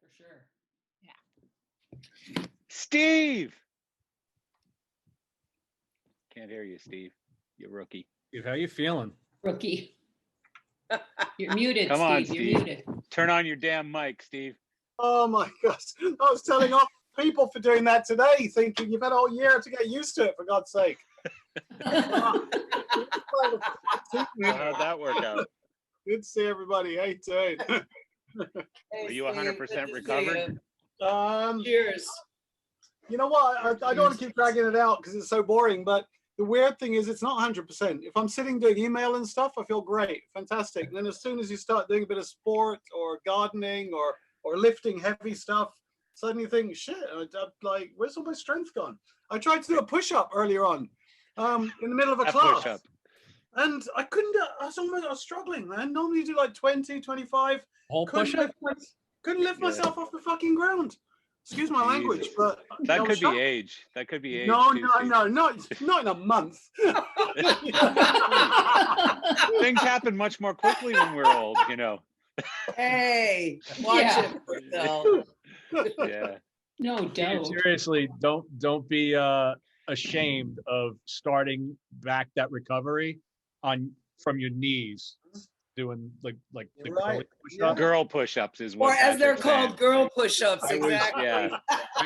For sure. Steve. Can't hear you, Steve. You rookie. Steve, how you feeling? Rookie. You're muted, Come on, Steve. Steve. You're muted. Turn on your damn mic, Steve. Oh my gosh. I was telling off people for doing that today, thinking you've had a whole year to get used to it, for God's sake. How'd that work out? Good to see everybody. Hey, dude. Were you 100% recovered? Cheers. You know what? I don't want to keep dragging it out because it's so boring, but the weird thing is it's not 100%. If I'm sitting doing email and stuff, I feel great, fantastic. And then as soon as you start doing a bit of sport or gardening or lifting heavy stuff, suddenly you think, shit, I'm like, where's all my strength gone? I tried to do a push-up earlier on in the middle of a class. Push-up. And I couldn't do, I was struggling, man. Normally you do like 20, 25. Whole push-up? Couldn't lift myself off the fucking ground. Excuse my language, but that could be age. That could be age. No, not in a month. Things happen much more quickly when we're old, you know. Hey, watch it, though. Yeah. No doubt. Seriously, don't be ashamed of starting back that recovery from your knees, doing like the right. push-ups. Girl push-ups is what. Or as they're called, girl push-ups. Exactly. Yeah.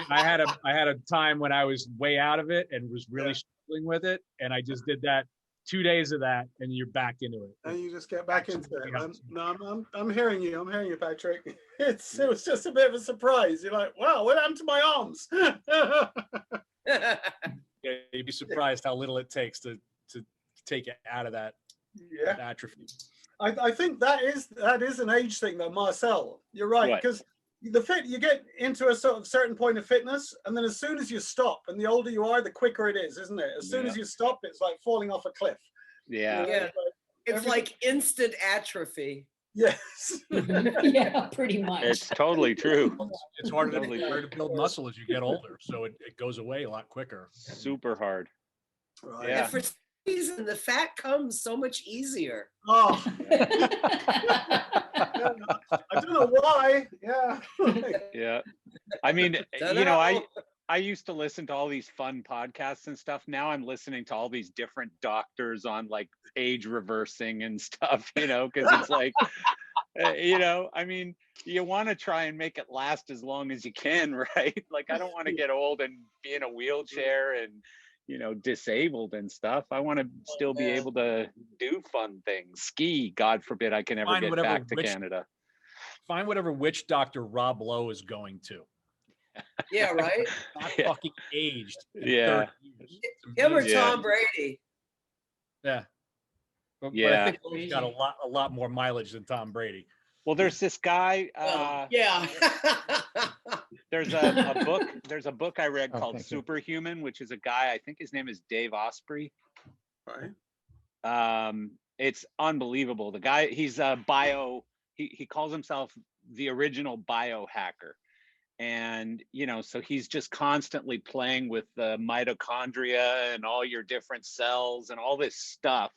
I had a time when I was way out of it and was really struggling with it, and I just did that 2 days of that, and you're back into it. And you just get back into it. I'm hearing you. I'm hearing you, Patrick. It was just a bit of a surprise. You're like, wow, what happened to my arms? Yeah, you'd be surprised how little it takes to take it out of that atrophy. I think that is an age thing though, Marcel. You're right, because you get into a sort of certain point of fitness, and then as soon as you stop, and the older you are, the quicker it is, isn't it? As soon as you stop, it's like falling off a cliff. Yeah. Yeah. It's like instant atrophy. Yes. Yeah, pretty much. It's totally true. It's harder to build muscle as you get older, so it goes away a lot quicker. Super hard. Right. Yeah. And for some reason, the fat comes so much easier. Oh. I don't know why. Yeah. Yeah. I mean, you know, I used to listen to all these fun podcasts and stuff. Now I'm listening to all these different doctors on like age reversing and stuff, you know, because it's like, you know, I mean, you want to try and make it last as long as you can, right? Like, I don't want to get old and be in a wheelchair and, you know, disabled and stuff. I want to still be able to do fun things. Ski, God forbid I can ever get back to Canada. Find whatever witch doctor Rob Lowe is going to. Yeah, right? Not fucking aged. Yeah. Him or Tom Brady. Yeah. But I think he's got a lot more mileage than Tom Brady. Well, there's this guy. Yeah. There's a book I read called Superhuman, which is a guy, I think his name is Dave Osprey. Right. It's unbelievable. The guy, he's a he calls himself the original biohacker. And, you know, so he's just constantly playing with the mitochondria and all your different cells and all this stuff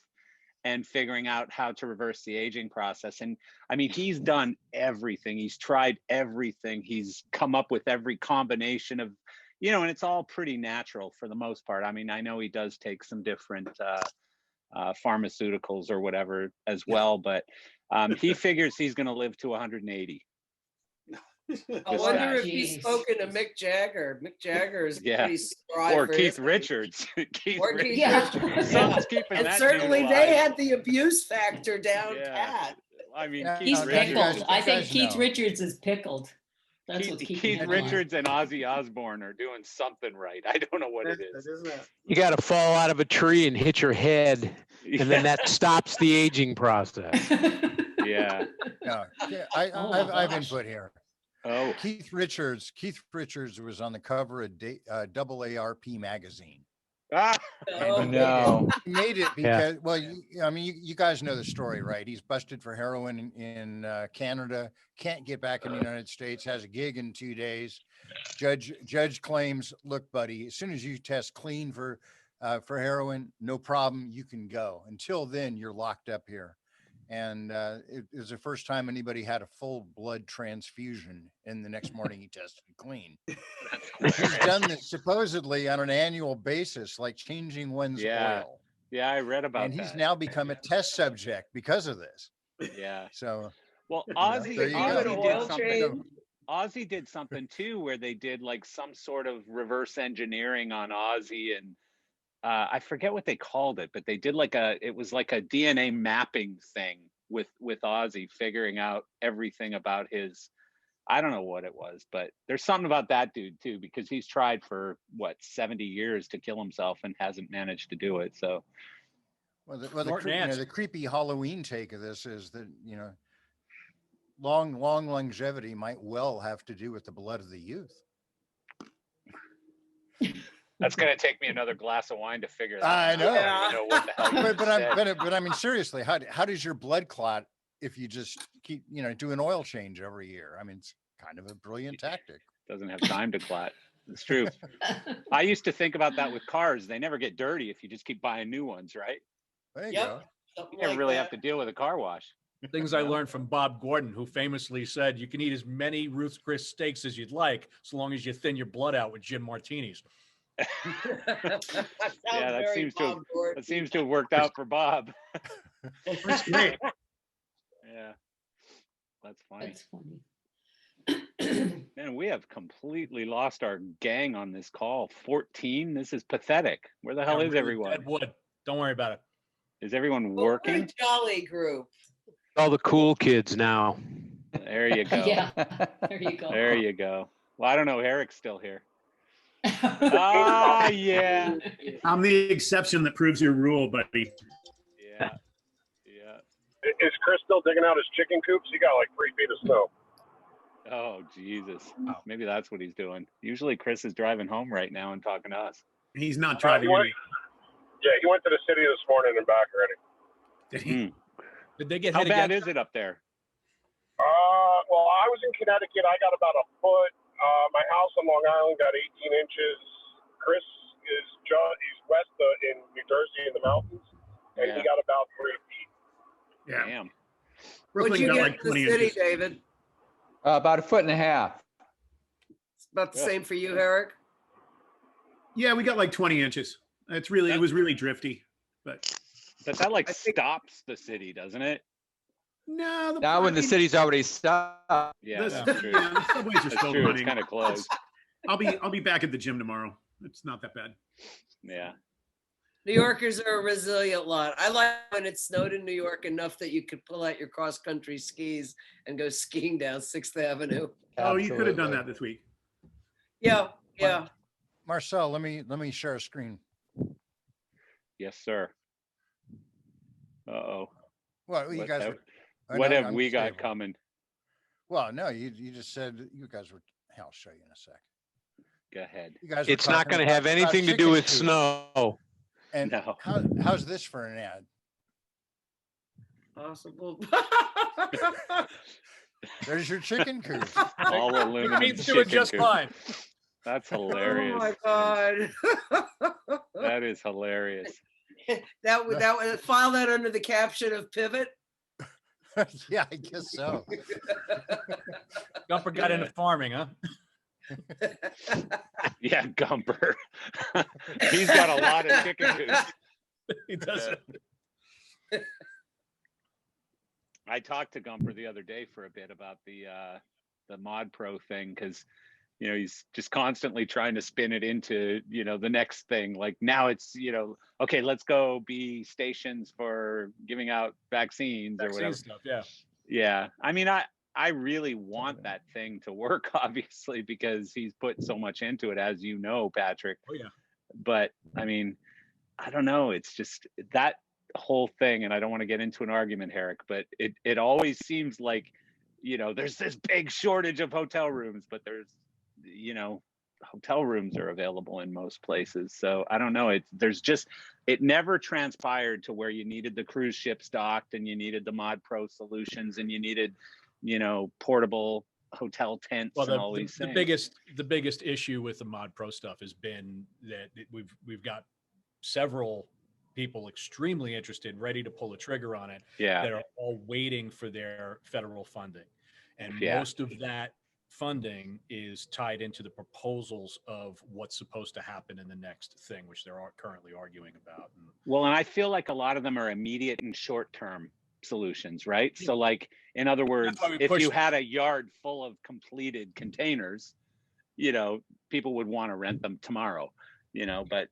and figuring out how to reverse the aging process. And I mean, he's done everything. He's tried everything. He's come up with every combination of, you know, and it's all pretty natural for the most part. I mean, I know he does take some different pharmaceuticals or whatever as well, but he figures he's going to live to 180. I wonder if he's spoken to Mick Jagger. Mick Jagger is pretty spry. Or Keith Richards. Keith Richards. Yeah. And certainly they had the abuse factor down pat. I mean, he's pickled. I think Keith Richards is pickled. That's what Keith Richards and Ozzy Osbourne are doing something right. I don't know what it is. You got to fall out of a tree and hit your head, and then that stops the aging process. Yeah. I've input here. Oh, Keith Richards was on the cover of AARP magazine. No. He made it because, well, I mean, you guys know the story, right? He's busted for heroin in Canada, can't get back in the United States, has a gig in 2 days. Judge claims, look, buddy, as soon as you test clean for heroin, no problem, you can go. Until then, you're locked up here. And it was the first time anybody had a full blood transfusion, and the next morning he tested clean. He's done this supposedly on an annual basis, like changing one's oil. Yeah, I read about and that. he's now become a test subject because of this. Yeah. So, well, Ozzy did something. Ozzy did something too, where they did like some sort of reverse engineering on Ozzy, and I forget what they called it, but they did like it was like a DNA mapping thing with Ozzy, figuring out everything about his. I don't know what it was, but there's something about that dude too, because he's tried for 70 years to kill himself and hasn't managed to do it. So, the creepy Halloween take of this is that, long longevity might well have to do with the blood of the youth. That's going to take me another glass of wine to figure that out. I know. I don't know what the hell but I mean, seriously, how does your blood clot if you just keep, do an oil change every year? I mean, it's kind of a brilliant tactic. Doesn't have time to clot. It's true. I used to think about that with cars. They never get dirty if you just keep buying new ones, right? There you go. You never really have to deal with a car wash. Things I learned from Bob Gordon, who famously said, you can eat as many Ruth's Chris steaks as you'd like, so long as you thin your blood out with gin martinis. Yeah, that seems to have worked out for Bob. That's great. Yeah, that's funny. Man, we have completely lost our gang on this call. 14. This is pathetic. Where the hell is everyone? Deadwood. Don't worry about it. Is everyone working? We're a jolly group. All the cool kids now. There you go. Yeah, there you go. There you go. Well, I don't know. Eric's still here. Ah, yeah. I'm the exception that proves your rule, buddy. Yeah. Is Chris still digging out his chicken coops? He got like 3 feet of snow. Oh, Jesus. Maybe that's what he's doing. Usually Chris is driving home right now and talking to us. He's not driving. He went to the city this morning and back already. Did he? Did they get How hit bad again? is it up there? Well, I was in Connecticut. I got about a foot. My house on Long Island got 18 inches. Chris he's west in New Jersey in the mountains, and he got about 3 feet. Yeah. Damn. What'd you get to the city, David? About 1.5 feet. It's about the same for you, Eric? Yeah, we got like 20 inches. It was really drifty, but that stops the city, doesn't it? No, now when the city's already stopped. Yeah, that's true. The subways are still running. It's kind of close. I'll be back at the gym tomorrow. It's not that bad. Yeah. New Yorkers are a resilient lot. I like when it snowed in New York enough that you could pull out your cross-country skis and go skiing down 6th Avenue. Oh, you could have done that this week. Yeah. Marcel, let me share a screen. Yes, sir. Uh-oh. Well, you guys. What have we got coming? Well, no, you just said you guys were. I'll show you in a sec. Go ahead. You guys. It's not going to have anything to do with snow. And no. How's this for an ad? Possible. There's your chicken coop. All aluminum Means doing just fine. That's hilarious. Oh my God. That is hilarious. That would file that under the caption of Pivot. Yeah, I guess so. Gumper got into farming, huh? Yeah, Gumper. He's got a lot of chicken coops. He does. I talked to Gumper the other day for a bit about the Mod Pro thing, because he's just constantly trying to spin it into the next thing. Like now it's okay, let's go be stations for giving out vaccines or whatever stuff. Yeah. I mean, I really want that thing to work, obviously, because he's put so much into it, as you know, Patrick. Oh yeah. But I mean, I don't know. It's just that whole thing, and I don't want to get into an argument, Herrick, but it always seems like there's this big shortage of hotel rooms, but there's hotel rooms are available in most places. So I don't know. It never transpired to where you needed the cruise ships docked and you needed the Mod Pro solutions and you needed, portable hotel tents and all these things. The biggest issue with the Mod Pro stuff has been that we've got several people extremely interested, ready to pull the trigger on it, Yeah. that are all waiting for their federal funding. And Yeah. most of that funding is tied into the proposals of what's supposed to happen in the next thing, which they're currently arguing about. Well, and I feel like a lot of them are immediate and short-term solutions, right? So like, in other words, why we if push you it. had a yard full of completed containers, you know, people would want to rent them tomorrow, you know, but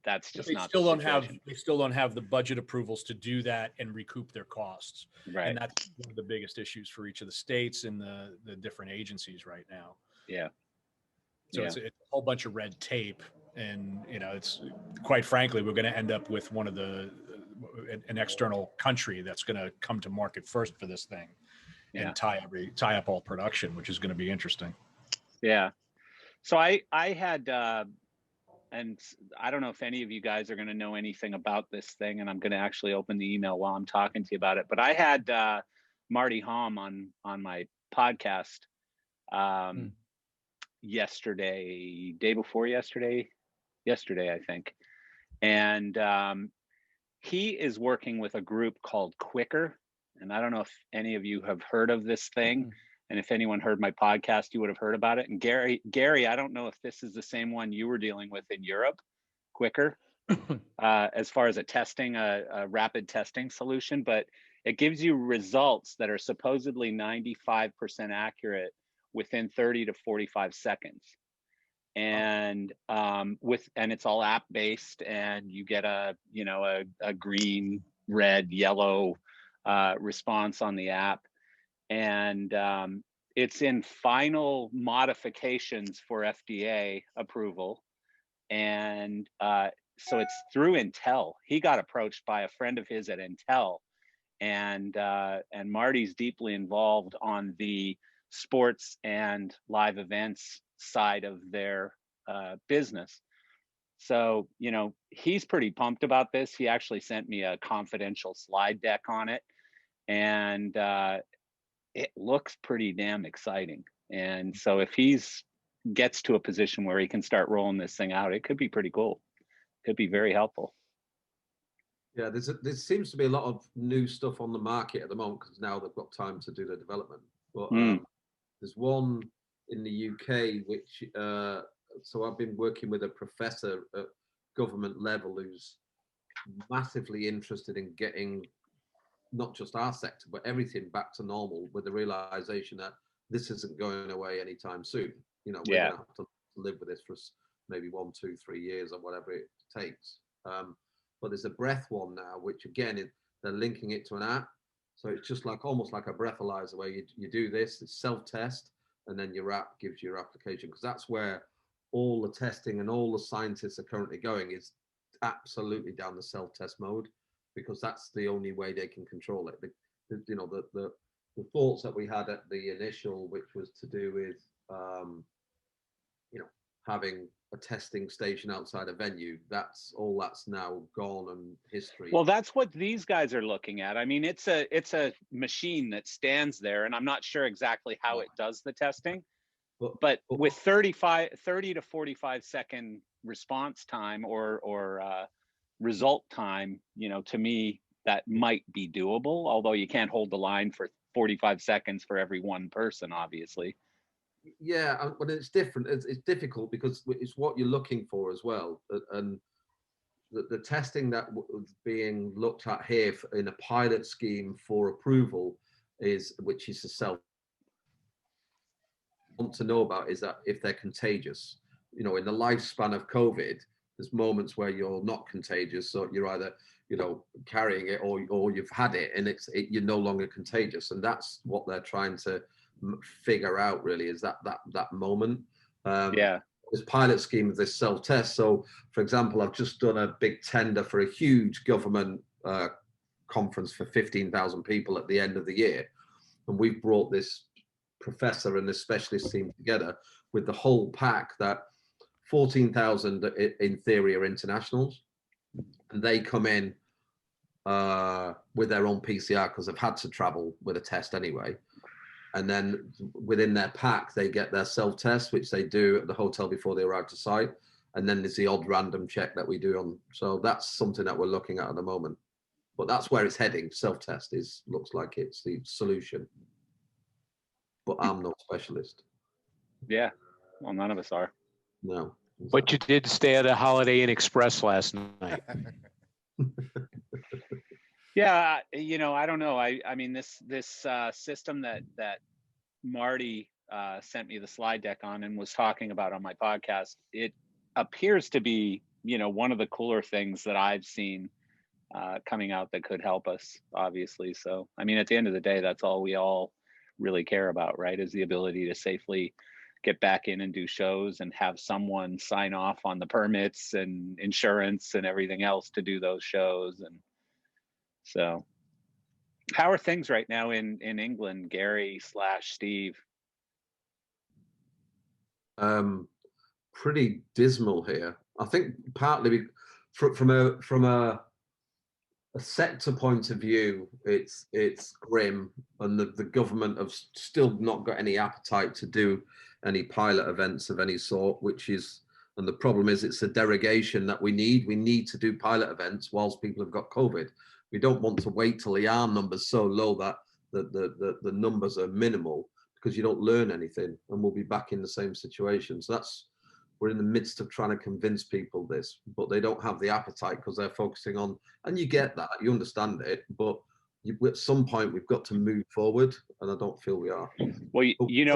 that's just not the situation. They still don't have the budget approvals to do that and recoup their costs. Right. And that's one of the biggest issues for each of the states and the different agencies right now. Yeah. So Yeah. it's a whole bunch of red tape, and you know, it's quite frankly, we're going to end up with one of an external country that's going to come to market first for this thing, Yeah. and tie up all production, which is going to be interesting. Yeah. So I had, and I don't know if any of you guys are going to know anything about this thing, and I'm going to actually open the email while I'm talking to you about it. But I had Marty Hom on my podcast yesterday, day before yesterday, I think. And he is working with a group called Quicker. And I don't know if any of you have heard of this thing. And if anyone heard my podcast, you would have heard about it. And Gary, I don't know if this is the same one you were dealing with in Europe, Quicker, as far as a rapid testing solution, but it gives you results that are supposedly 95% accurate within 30 to 45 seconds. And and it's all app based, and you get a green, red, yellow response on the app. And it's in final modifications for FDA approval. And so it's through Intel. He got approached by a friend of his at Intel, and Marty's deeply involved on the sports and live events side of their business. So, you know, he's pretty pumped about this. He actually sent me a confidential slide deck on it. And it looks pretty damn exciting. And so if he's gets to a position where he can start rolling this thing out, it could be pretty cool. Could be very helpful. Yeah, there seems to be a lot of new stuff on the market at the moment, because now they've got time to do the development. But there's one in the UK which so I've been working with a professor at government level who's massively interested in getting not just our sector, but everything back to normal, with the realization that this isn't going away anytime soon. You know, we're going to have to live with this for maybe 1, 2, 3 years or whatever it takes. But there's a breath one now, which again, they're linking it to an app. So it's just like almost like a breathalyzer, where you do this, it's self-test, and then your app gives you your application, because that's where all the testing and all the scientists are currently going, is absolutely down the self-test mode, because that's the only way they can control it. The thoughts that we had at the initial, which was to do with, having a testing station outside a venue, that's now gone and history. Well, that's what these guys are looking at. I mean, it's a machine that stands there, and I'm not sure exactly how it does the testing, but with 30 to 45 second response time or result time, you know, to me, that might be doable, although you can't hold the line for 45 seconds for every one person, obviously. Yeah, but it's different. It's difficult because it's what you're looking for as well. And the testing that was being looked at here in a pilot scheme for approval which is a self want to know about, is that if they're contagious. You know, in the lifespan of COVID, there's moments where you're not contagious, so you're either, you know, carrying it or you've had it and you're no longer contagious, and that's what they're trying to figure out, really, is that moment. This pilot scheme of this self-test. So, for example, I've just done a big tender for a huge government conference for 15,000 people at the end of the year, and we've brought this professor and this specialist team together with the whole pack. That 14,000 in theory are internationals, and they come in with their own PCR because they've had to travel with a test anyway. And then within their pack, they get their self-test, which they do at the hotel before they arrive to site. and then there's the odd random check that we do on. So that's something that we're looking at the moment. But that's where it's heading. Self-test looks like it's the solution. But I'm no specialist. Yeah, well, none of us are. No. But you did stay at a Holiday Inn Express last night. Yeah, I don't know. I mean, this system that Marty sent me the slide deck on and was talking about on my podcast, it appears to be, one of the cooler things that I've seen coming out that could help us, obviously. So, I mean, at the end of the day, that's all we all really care about, right? Is the ability to safely get back in and do shows and have someone sign off on the permits and insurance and everything else to do those shows. And so, how are things right now in England, Gary/Steve? Pretty dismal here. I think partly from a sector point of view, it's grim, and the government have still not got any appetite to do any pilot events of any sort, and the problem is it's a derogation that we need. We need to do pilot events whilst people have got COVID. We don't want to wait till the R number's so low that the numbers are minimal, because you don't learn anything, and we'll be back in the same situation. So we're in the midst of trying to convince people this, but they don't have the appetite because they're focusing on, and you get that, you understand it, but at some point we've got to move forward, and I don't feel we are. Well,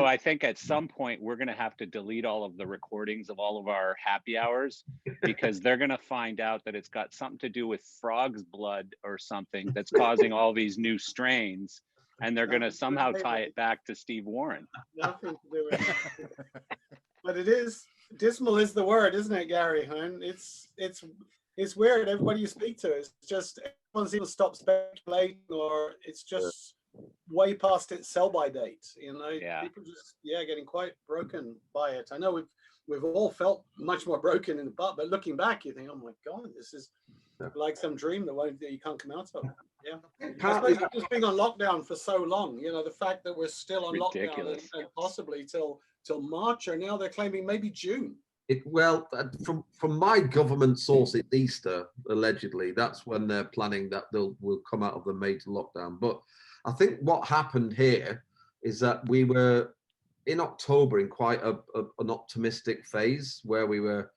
I think at some point we're going to have to delete all of the recordings of all of our happy hours, because they're going to find out that it's got something to do with frog's blood or something that's causing all these new strains, and they're going to somehow tie it back to Steve Warren. Nothing to do with it. But it is, dismal is the word, isn't it, Gary? And it's weird. Everybody you speak to, it's just everyone's even stopped speculating, or it's just way past its sell-by date. Yeah. People just getting quite broken by it. I know we've all felt much more broken in the butt, but looking back, you think, oh my God, this is like some dream that you can't come out of. Yeah, I suppose just being on lockdown for so long, the fact that we're still on lockdown and possibly till March, or now they're claiming maybe June. From my government source, it's Easter, allegedly. That's when they're planning that we'll come out of the major lockdown. But I think what happened here is that we were in October in quite an optimistic phase where we were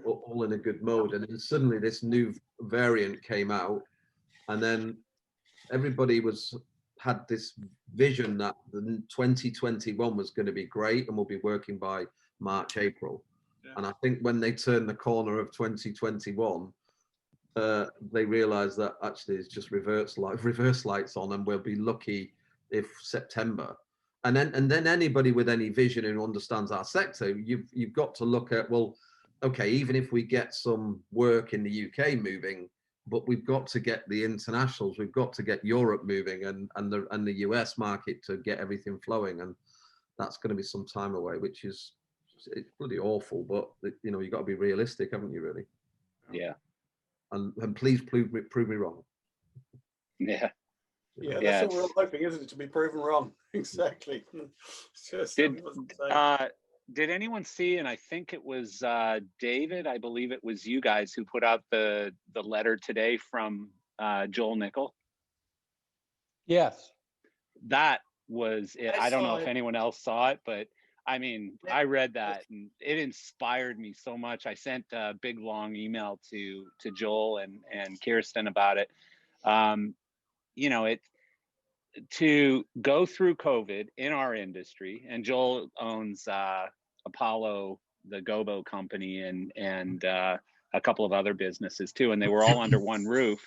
all in a good mode, and then suddenly this new variant came out, and then everybody had this vision that the 2021 was going to be great and we'll be working by March, April. Yeah. And I think when they turned the corner of 2021, they realized that actually it's just reverse lights on, and we'll be lucky if September. And then anybody with any vision and understands our sector, you've got to look at, well, okay, even if we get some work in the UK moving, but we've got to get the internationals, we've got to get Europe moving, and the US market to get everything flowing, and that's going to be some time away, which is, it's bloody awful. But you've got to be realistic, haven't you? Really? Yeah. And please prove me wrong. Yeah. Yeah, that's what we're all hoping, isn't it? To be proven wrong. Exactly. Did anyone see, and I think it was David, I believe it was you guys who put out the letter today from Joel Nickel? Yes. That was it. I don't know if it. anyone else saw it, but I mean, I read that and it inspired me so much. I sent a big long email to Joel and Kirsten about it. To go through COVID in our industry, and Joel owns Apollo, the Gobo company, and a couple of other businesses too, and they were all under one roof.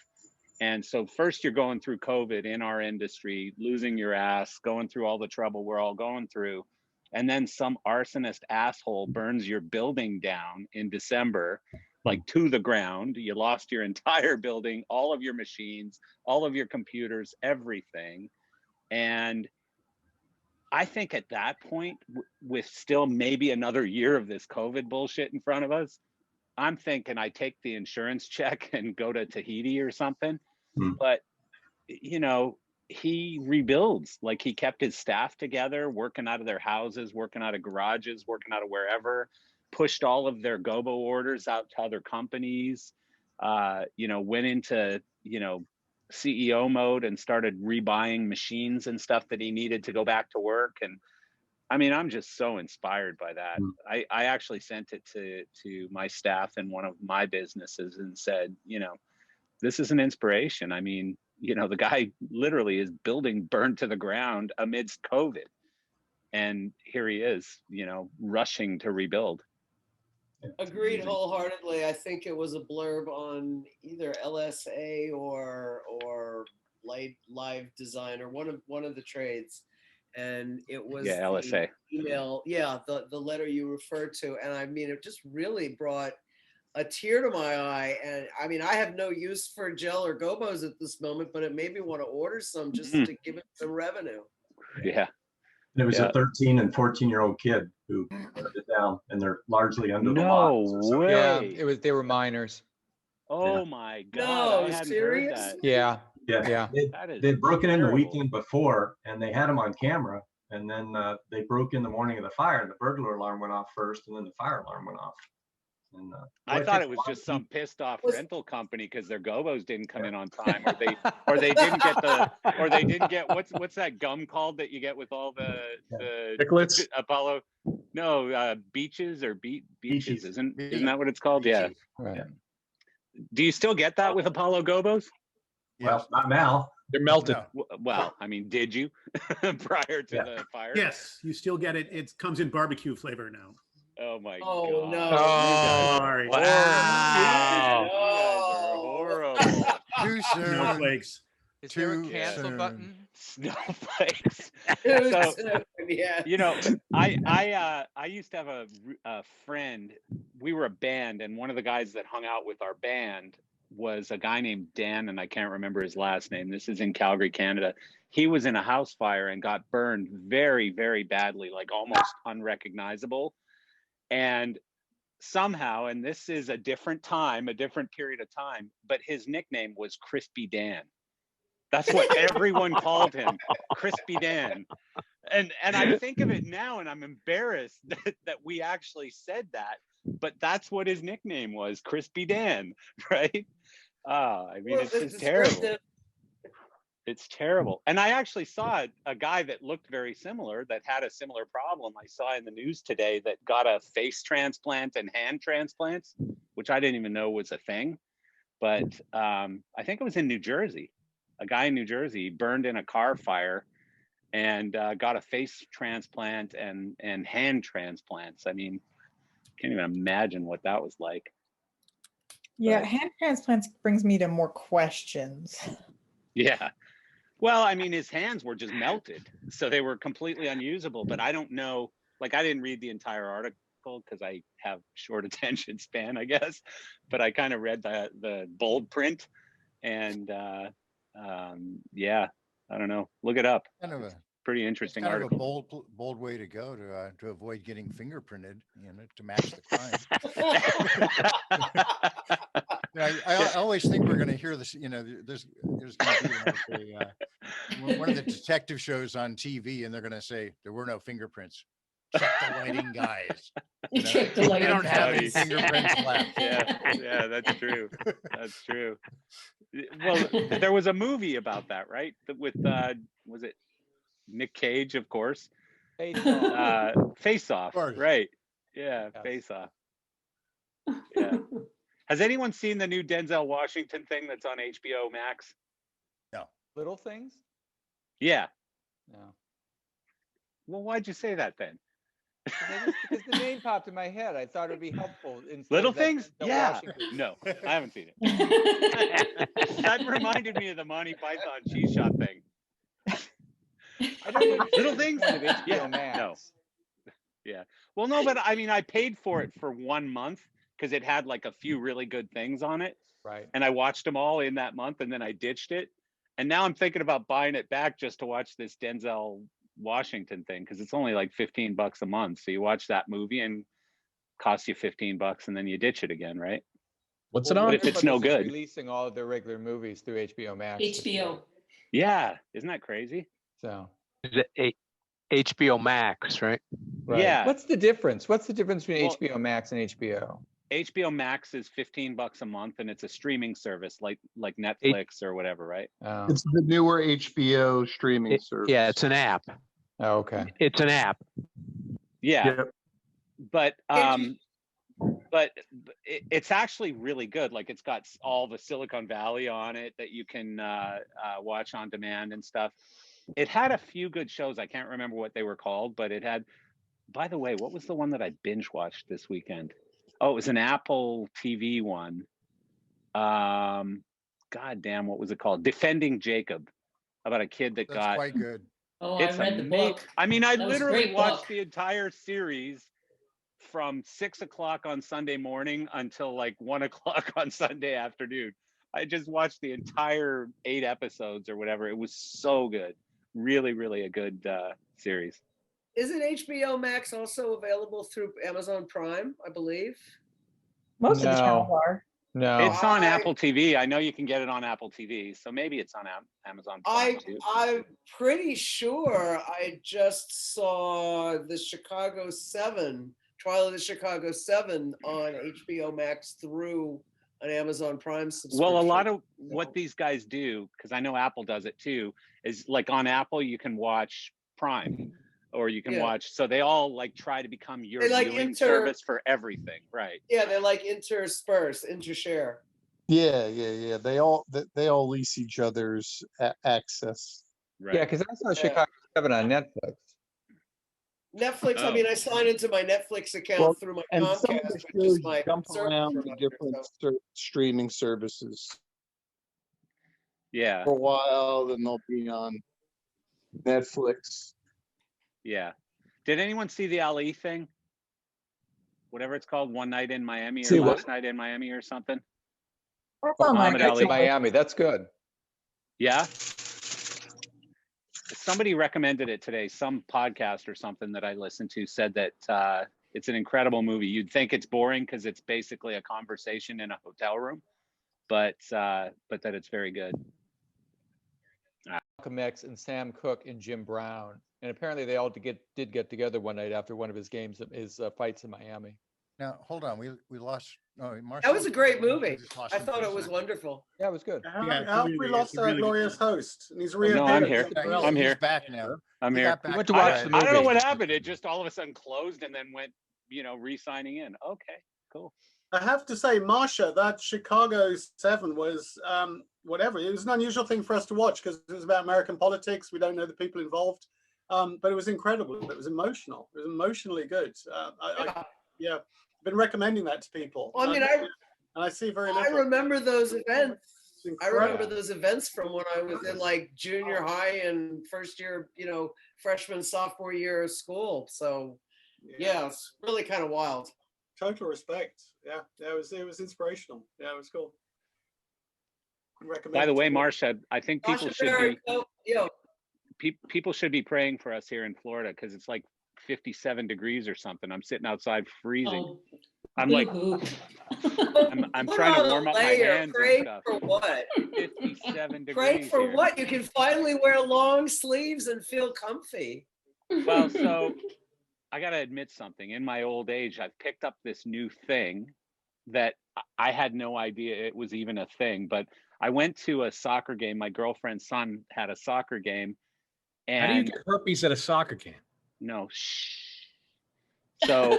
And so first you're going through COVID in our industry, losing your ass, going through all the trouble we're all going through, and then some arsonist asshole burns your building down in December, like to the ground. You lost your entire building, all of your machines, all of your computers, everything. And I think at that point, with still maybe another year of this COVID bullshit in front of us, I'm thinking I take the insurance check and go to Tahiti or something. But, he rebuilds. Like, he kept his staff together, working out of their houses, working out of garages, working out of wherever. pushed all of their Gobo orders out to other companies, went into, CEO mode and started rebuying machines and stuff that he needed to go back to work. And I mean, I'm just so inspired by that. I actually sent it to my staff in one of my businesses and said, this is an inspiration. I mean, the guy literally is building burned to the ground amidst COVID. And here he is, rushing to rebuild. Agreed wholeheartedly. I think it was a blurb on either LSA or Live Design or one of the trades, and it was LSA email. Yeah, the letter you referred to, and I mean, it just really brought a tear to my eye. And I mean, I have no use for gel or Gobos at this moment, but it made me want to order some just to give it some revenue. Yeah. There was a 13 and 14-year-old kid who put it down, and they're largely under the law. No way. Yeah, they were minors. Oh my God. No, I hadn't serious? heard that. Yeah. Yeah. They'd broken in the weekend before, and they had them on camera. And then they broke in the morning of the fire, and the burglar alarm went off first, and then the fire alarm went off. And, I thought it was just some pissed off rental company because their Gobos didn't come in on time, or they didn't get what's that gum called that you get with all the Chiclets? Apollo? No, beaches or beaches. Isn't that what it's called? Yeah. Right. Do you still get that with Apollo Gobos? Well, not now. They're melted. No. Well, I mean, did you prior to the fire? Yes, you still get it. It comes in barbecue flavor now. Oh my Oh, God. no. Oh, Sorry. Wow. wow. You guys are horrible. Too soon. Snowflakes. Is there a Too cancel soon. button? Snowflakes. Yeah. I used to have a friend. We were a band, and one of the guys that hung out with our band was a guy named Dan, and I can't remember his last name. This is in Calgary, Canada. He was in a house fire and got burned very, very badly, like almost unrecognizable. And somehow, and this is a different time, a different period of time, but his nickname was Crispy Dan. That's what everyone called him, Crispy Dan. And I think of it now, and I'm embarrassed that we actually said that, but that's what his nickname was, Crispy Dan, right? I mean, it's just terrible. It's terrible. And I actually saw a guy that looked very similar, that had a similar problem. I saw in the news today that got a face transplant and hand transplants, which I didn't even know was a thing. But I think it was in New Jersey. A guy in New Jersey burned in a car fire and got a face transplant and hand transplants. I mean, can't even imagine what that was like. Yeah, But hand transplants brings me to more questions. yeah. Well, I mean, his hands were just melted, so they were completely unusable. But I don't know, like, I didn't read the entire article because I have short attention span, I guess. But I kind of read the bold print, and yeah, I don't know. Look it up. Kind of a Pretty interesting kind article. of a bold way to go to avoid getting fingerprinted, to match the crime. I always think we're going to hear this. There's going to be one of the detective shows on TV, and they're going to say there were no fingerprints. Check the lighting, guys. Check the We lighting, don't have any guys. fingerprints left. Yeah, that's true. That's true. Well, there was a movie about that, right? With was it Nick Cage, of course? Face Off, right? Yeah, Yes. Face Off. Yeah. Has anyone seen the new Denzel Washington thing that's on HBO Max? No. Little things? Yeah. No. Well, why'd you say that then? Because the name popped in my head. I thought it would be helpful. instead Little of that Things? Denzel Yeah. Washington. No, I haven't seen it. That reminded me of the Monty Python cheese shop thing. I don't Little Things? Of HBO Yeah. Max. No. Yeah. Well, no, but I mean, I paid for it for 1 month because it had like a few really good things on it. Right. And I watched them all in that month, and then I ditched it. And now I'm thinking about buying it back just to watch this Denzel Washington thing, because it's only like $15 a month. So you watch that movie and it costs you $15, and then you ditch it again, right? What's it Well, on? But if it's no Netflix is good. releasing all of their regular movies through HBO Max. HBO. Yeah, isn't that crazy? So Is it HBO Max, right? Right. Yeah. What's the difference? What's the difference between Well- HBO Max and HBO? HBO Max is $15 a month, and it's a streaming service like Netflix or whatever, right? Oh. It's the newer HBO streaming service. Yeah, it's an app. Oh, okay. It's an app. Yeah. Yep. But it's actually really good. Like it's got all the Silicon Valley on it that you can watch on demand and stuff. It had a few good shows. I can't remember what they were called, but it had, by the way, what was the one that I binge watched this weekend? Oh, it was an Apple TV one. God damn, what was it called? Defending Jacob, about a kid that That's got. quite good. Oh, It's I read the ama- book. I mean, I That was a literally great watched book. the entire series from 6 o'clock on Sunday morning until like 1 o'clock on Sunday afternoon. I just watched the entire 8 episodes or whatever. It was so good. Really, really a good series. Isn't HBO Max also available through Amazon Prime, I believe? Most of the No. channels are. No. It's on I- Apple TV. I know you can get it on Apple TV, so maybe it's on Amazon Prime too. I'm pretty sure I just saw the Chicago 7, Trial of the Chicago 7 on HBO Max through an Amazon Prime subscription. Well, a lot of what these guys do, because I know Apple does it too, is like on Apple you can watch Prime, or you can Yeah. watch. So they all like try to become your They, like, viewing service for everything, right? Yeah, they're like intershare. Yeah. They all lease each other's access. Right. Yeah, because I saw Chicago 7 on Netflix. Netflix, I Oh. mean, I sign into my Netflix account Well, through my and some of Comcast, the which is shows my jump service around the provider, different so- streaming services Yeah, for a while, then they'll be on Netflix. yeah. Did anyone see the Ali thing? Whatever it's called, One Night in Miami or See what? Last Night in Miami or something? That's on my Muhammad Nights Ali. in Miami. That's good. Yeah. Somebody recommended it today. Some podcast or something that I listened to said that it's an incredible movie. You'd think it's boring because it's basically a conversation in a hotel room, but that it's very good. Malcolm X and Sam Cooke and Jim Brown, and apparently they all did get together one night after one of his games, his fights in Miami. Now, hold on, we lost, oh, Marshall. That was a great movie. just lost I him thought for a it was second. wonderful. Yeah, it was good. How Yeah, have it's we really- lost it's a our really good glorious film. host? And he's No, reappeared. I'm here. Yeah, he's- I'm he's here. back now. I'm He here. got back You went to to watch it. the I don't know movie. what happened. It just all of a sudden closed and then went, re-signing in. Okay, cool. I have to say, Marsha, that Chicago 7 was whatever. It was an unusual thing for us to watch because it was about American politics. We don't know the people involved, but it was incredible. It was emotional. It was emotionally good. Yeah, I've been recommending that to people. Well, I mean, and I see very I little. remember those events. It's I remember incredible. those events from when I was in like junior high and first year, freshman, sophomore year of school. So yeah, it's really kind of wild. Total respect. Yeah, it was inspirational. Yeah, it was cool. Recommend By the it to way, people. Marsha, I think people Masha should Berry, be people should be praying for us here in Florida because it's like 57 degrees or something. I'm sitting outside freezing. Oh, I'm like, I'm Put trying on to a warm up my layer. hands Pray and stuff. for what? 57 degrees. Pray for here. what? You can finally wear long sleeves and feel comfy. Well, so I got to admit something. In my old age, I've picked up this new thing that I had no idea it was even a thing. But I went to a soccer game. My girlfriend's son had a soccer game. And How do you get herpes at a soccer game? No, shh. So,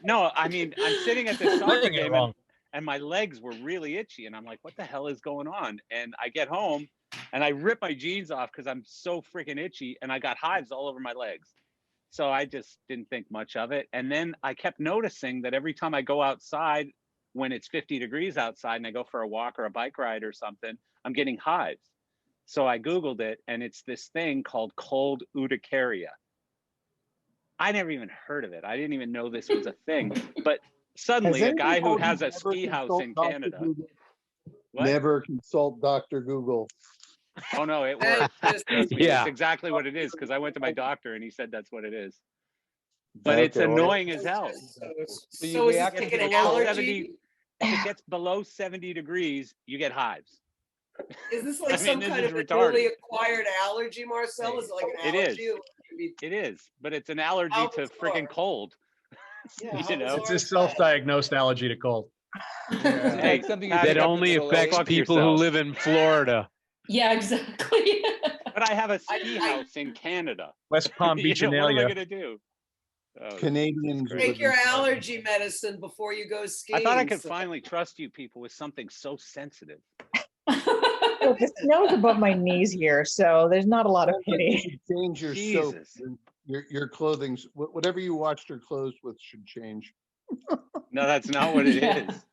no, I mean, I'm sitting at this soccer Saying it game wrong. and my legs were really itchy. And I'm like, what the hell is going on? And I get home and I rip my jeans off because I'm so freaking itchy and I got hives all over my legs. So I just didn't think much of it. And then I kept noticing that every time I go outside, when it's 50 degrees outside and I go for a walk or a bike ride or something, I'm getting hives. So I Googled it and it's this thing called cold urticaria. I never even heard of it. I didn't even know this was a thing. But suddenly a guy who has a ski house in Canada. What? Never consult Dr. Google. Oh no, it works. Trust me, Yeah. It's exactly what it is because I went to my doctor and he said that's what it is. But it's Okay, well- annoying as hell. So you is it react like If an it's below allergy? 70 if it gets below 70 degrees, you get hives. Is this like I mean, some this kind is of a retarded. newly acquired allergy, Marcel? Is it like an It is. allergy? It is, but it's an allergy to freaking cold. Yeah, You know, It's a self-diagnosed allergy to cold. Hey, something Patty, That only affects fuck people who yourself. live in Florida. Yeah, exactly. But I have a ski house in Canada. West Palm Beach You know, what am I Analia. gonna do? Oh, Canadians Jesus Take Christ. your allergy medicine before you go skiing. I thought I could so- finally trust you people with something so sensitive. Look, the snow's above my knees here, so there's not a lot of You pity. should change your soap. Jesus. Your clothing, whatever you washed your clothes with should change. No, that's not what it Yeah. is.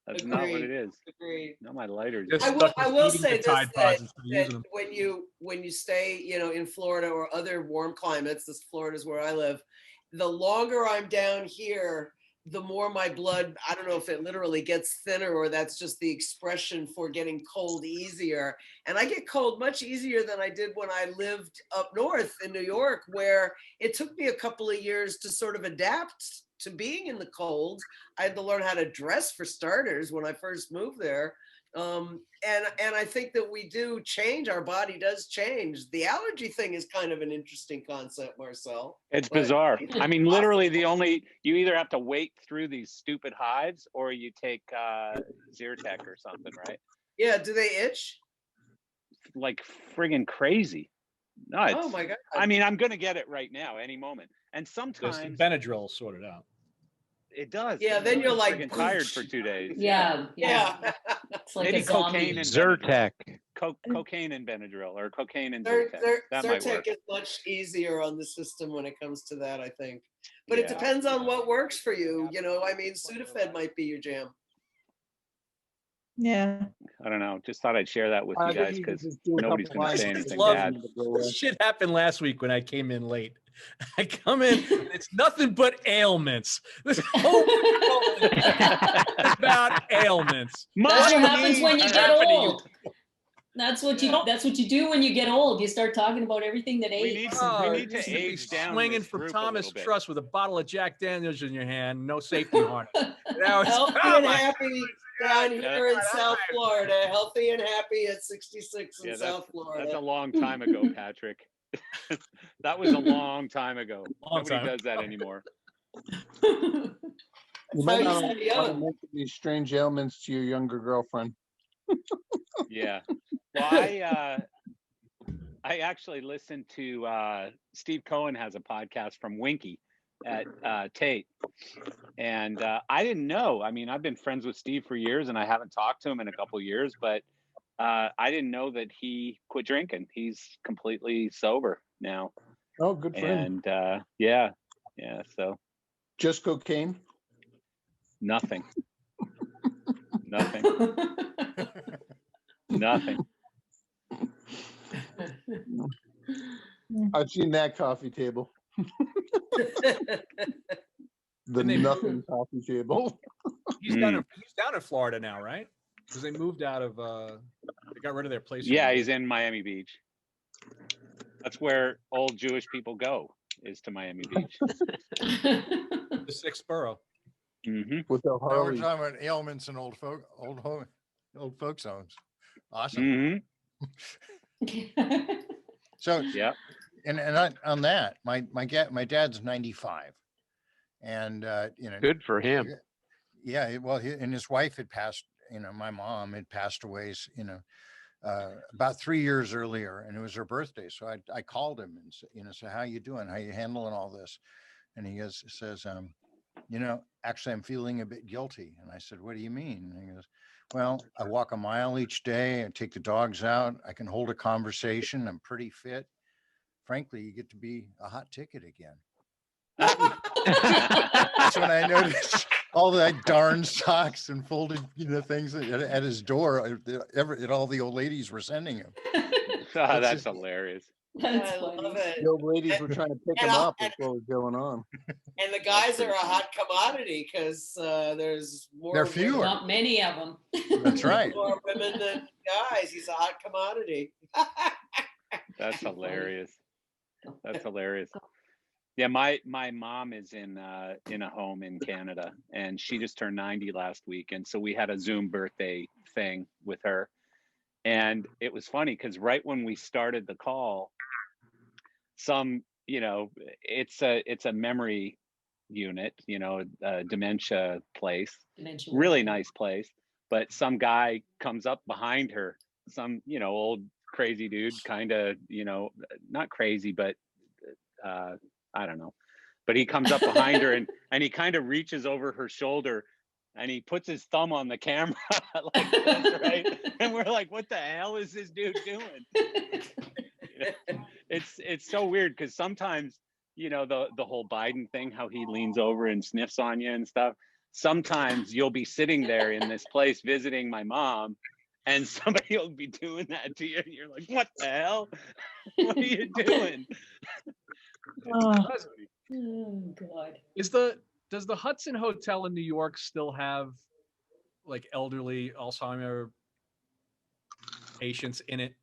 That's not what it Agreed. is. Agreed. No, my lighter Just just. stuck I with will eating say the this, Tide Pods that instead of using them. when you stay, in Florida or other warm climates, this Florida is where I live, the longer I'm down here, the more my blood, I don't know if it literally gets thinner or that's just the expression for getting cold easier. And I get cold much easier than I did when I lived up north in New York, where it took me a couple of years to sort of adapt to being in the cold. I had to learn how to dress, for starters, when I first moved there. And I think that we do change, our body does change. The allergy thing is kind of an interesting concept, Marcel. It's But- bizarre. I mean, literally, you either have to wait through these stupid hives or you take Zyrtec or something, right? Yeah, do they itch? Like friggin' crazy. No, it's, Oh my God. I mean, I'm gonna get it right now, any moment. And Just sometimes Benadryl sorted out. it does. Yeah, but then I'm you're like, friggin' tired for 2 days. Yeah, yeah. Yeah. It's like Maybe a zombie. cocaine and Zyrtec. cocaine and Benadryl, or cocaine and Zer- Zyrtec. Zer- That might work. Zyrtec is much easier on the system when it comes to that, I think. But it Yeah. depends on what works for you. I mean, Sudafed might be your jam. Yeah. I don't know. Just thought I'd share that with I you think guys you could because just do a nobody's couple gonna lines say of anything love bad. to go away. This shit happened last week when I came in late. I come in, it's nothing but ailments. This whole world is about ailments. That's what Mine happens when you What's get happening to you? old. That's what you do when you get old. You start talking about everything that We aches. need to You should be age down swinging this from group a Thomas little bit. Trust with a bottle of Jack Daniels in your hand, no safety harness. Now it's Healthy oh and my happy down Yeah, here in South Florida. Healthy and happy at 66 in Yeah, South that's Florida. a long time ago, Patrick. That was a long time ago. Long Nobody time. does that anymore. You That's might how not you stay want to young. mention these strange ailments to your younger girlfriend. Yeah. Well, I actually listened to Steve Cohen has a podcast from Winky at Tate, and I didn't know. I mean, I've been friends with Steve for years, and I haven't talked to him in a couple years, but I didn't know that he quit drinking. He's completely sober now, Oh, good for him. and yeah. So Just cocaine. nothing, nothing, nothing. I've seen that coffee table. The And they- nothing coffee table. He's down in Florida now, right? Because they moved out of they got rid of their place. Yeah, he's in Miami Beach. That's where old Jewish people go, is to Miami Beach. the sixth borough. Mm-hmm. With the Now we're Harley. talking about ailments and old folks homes. Awesome. Mm-hmm. So yeah, and on that, my dad's 95, and Good for him. Yeah, well, and his wife had passed. My mom had passed away. About 3 years earlier, and it was her birthday. So I called him and said, "How you doing? How you handling all this?" And he says, "Actually, I'm feeling a bit guilty." And I said, "What do you mean?" And he goes, "Well, I walk a mile each day. I take the dogs out. I can hold a conversation. I'm pretty fit. Frankly, you get to be a hot ticket again." That's when I noticed all that darn socks and folded, things at his door. At all the old ladies were sending him. That's hilarious. That's I love funny. it. The old ladies were trying to pick him up. That's what was going on. And the guys are a hot commodity because there's more. They're women- fewer. Not many of them. That's right. More women than guys. He's a hot commodity. That's hilarious. That's hilarious. Yeah, my mom is in a home in Canada, and she just turned 90 last week, and so we had a Zoom birthday thing with her, and it was funny because right when we started the call, some you know, it's a memory unit, you know, a dementia place, Dementia really ward. nice place. But some guy comes up behind her, some, you know, old crazy dude, kind of, you know, not crazy, but I don't know. But he comes up behind her and he kind of reaches over her shoulder and he puts his thumb on the camera like this, right? And we're like, what the hell is this dude doing? It's so weird because sometimes, you know, the whole Biden thing, how he leans over and sniffs on you and stuff. Sometimes you'll be sitting there in this place visiting my mom and somebody will be doing that to you. And you're like, what the hell? What are you doing? Oh. Oh God. Does the Hudson Hotel in New York still have like elderly Alzheimer patients in it?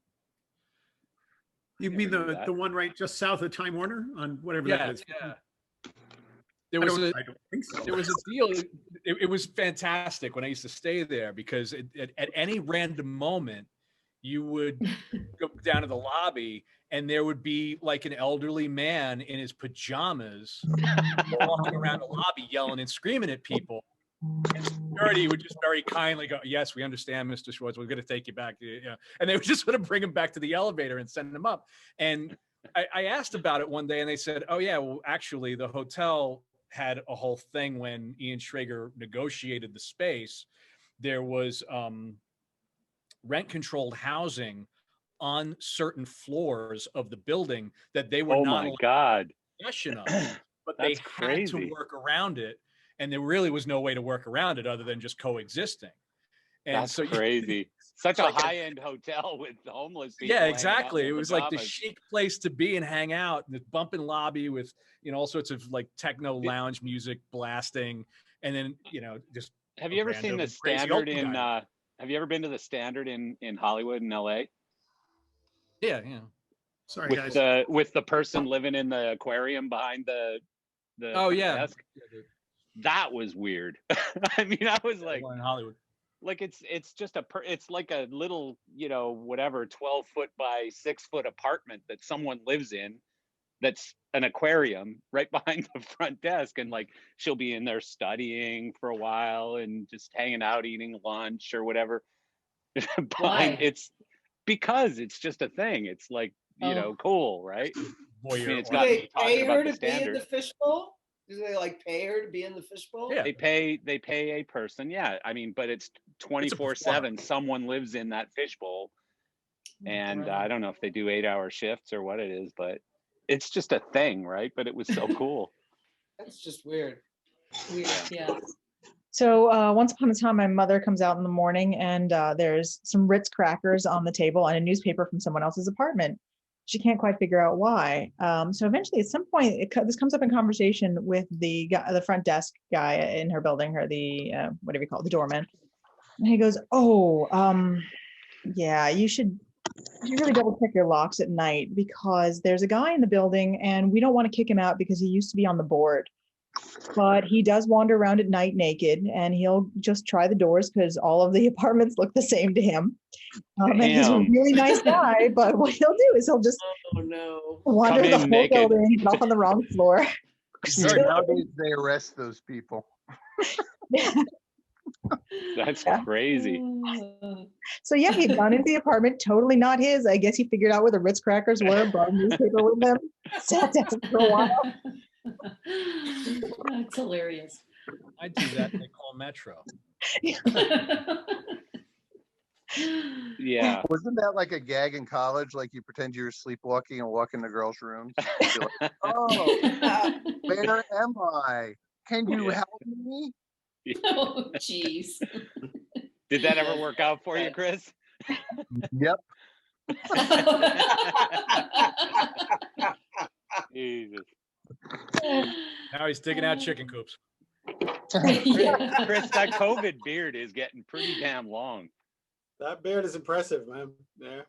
You mean the one right just south of Time Warner on whatever that is? Yeah. There was I don't think so. There was a deal. It was fantastic when I used to stay there because at any random moment, you would go down to the lobby and there would be like an elderly man in his pajamas walking around the lobby yelling and screaming at people. And security would just very kindly go, yes, we understand, Mr. Schwartz. We're going to take you back. Yeah. And they would just sort of bring him back to the elevator and send him up. And I asked about it one day and they said, oh yeah, well, actually the hotel had a whole thing when Ian Schrager negotiated the space. There was rent-controlled housing on certain floors of the building that they were not God. possession of, but they That's had crazy. to work around it. And there really was no way to work around it other than just coexisting. And That's so crazy. Such a like high-end hotel with homeless people. yeah, hanging out exactly. in It their was like the pajamas. chic place to be and hang out. The bumping lobby with, you know, all sorts of like techno lounge music blasting, and then, you know, just. Have you ever seen the Standard in? Have you ever been to the Standard in Hollywood in LA? Yeah. Sorry, guys. With the person living in the aquarium behind the Oh yeah. desk. That was weird. I mean, I was like, in Hollywood. Like it's just it's like a little, you know, whatever 12-foot by 6-foot apartment that someone lives in. That's an aquarium right behind the front desk, and like she'll be in there studying for a while and just hanging out, eating lunch or whatever. Why? It's because it's just a thing. It's like, you know, cool, right? I mean, it's Do got they me talking pay about her the to be in Standard. the fishbowl? Do they like pay her to be in the fishbowl? They pay a person, yeah. I mean, but it's 24/7. Someone lives in that fishbowl, and I don't know if they do 8-hour shifts or what it is, but it's just a thing, right? But it was so cool. That's just weird. Weird, yeah. So once upon a time, my mother comes out in the morning and there's some Ritz crackers on the table and a newspaper from someone else's apartment. She can't quite figure out why. So eventually, at some point, this comes up in conversation with the guy, the front desk guy in her building, or the whatever you call it, the doorman. And he goes, "Oh, yeah, you should really double check your locks at night because there's a guy in the building, and we don't want to kick him out because he used to be on the board. But he does wander around at night naked, and he'll just try the doors because all of the apartments look the same to him. And he's a really nice guy, but what he'll do is he'll just wander the whole building, get off on the wrong floor. Nowadays they arrest those people. That's crazy. So yeah, he'd gone into the apartment, totally not his. I guess he figured out where the Ritz crackers were, brought a newspaper with them, sat down for a while. That's hilarious. I do that. They call Metro. Yeah. Wasn't that like a gag in college? Like you pretend you're sleepwalking and walk into girls' rooms? You're like, oh, where am I? Can you help me? Oh, jeez. Did that ever work out for you, Chris? Yep. Jesus. Now he's digging out chicken coops. Chris, that COVID beard is getting pretty damn long. That beard is impressive, man. Yeah.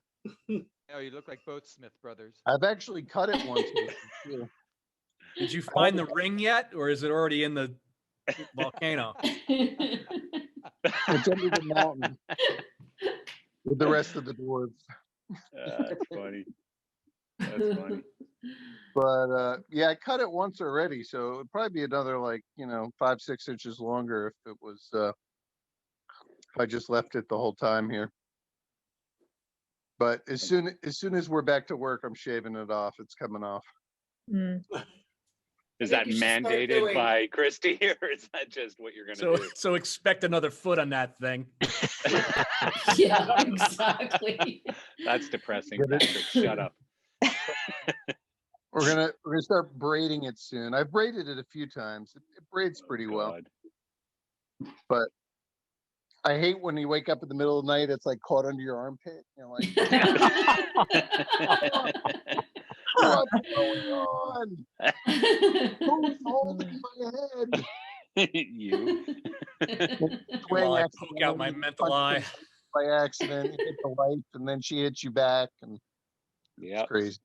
Oh, you look like both Smith brothers. I've actually cut it once. Did you find the ring yet, or is it already in the volcano? It's under the mountain with the rest of the dwarves. That's funny. That's funny. But yeah, I cut it once already, so it'd probably be another like 5-6 inches longer if it was if I just left it the whole time here. But as soon as we're back to work, I'm shaving it off. It's coming off. Is that mandated by Christy, or is that just what you're going to do? So expect another foot on that thing. Yeah, exactly. That's depressing, Patrick. Shut up. We're gonna start braiding it soon. I've braided it a few times. It braids pretty well. But I hate when you wake up in the middle of the night, it's like caught under your armpit. You're like, what's going on? Who's holding my head? You. Well, I poke out my mental eye. By accident, you hit the wife, and then she hits you back, and it's crazy.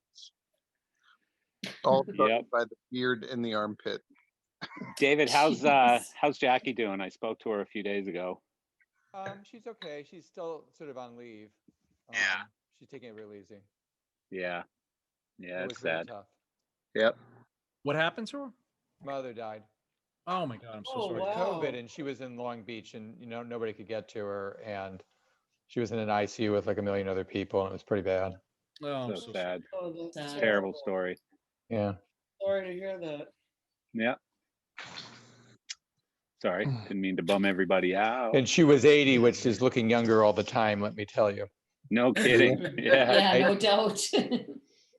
All started by the beard and the armpit. David, how's Jackie doing? I spoke to her a few days ago. She's okay. She's still sort of on leave. She's taking it real easy. Yeah, It it's was really sad. tough. Yep. What happened to her? Mother died. Oh my God, I'm so sorry. COVID, and she was in Long Beach, and nobody could get to her, and she was in an ICU with like a million other people, and it was pretty bad. Oh, so sad. Oh, that's Terrible story. Yeah. Sorry to hear that. Yeah. Sorry, didn't mean to bum everybody out. And she was 80, which is looking younger all the time, let me tell you. No kidding. Yeah. Yeah, no doubt.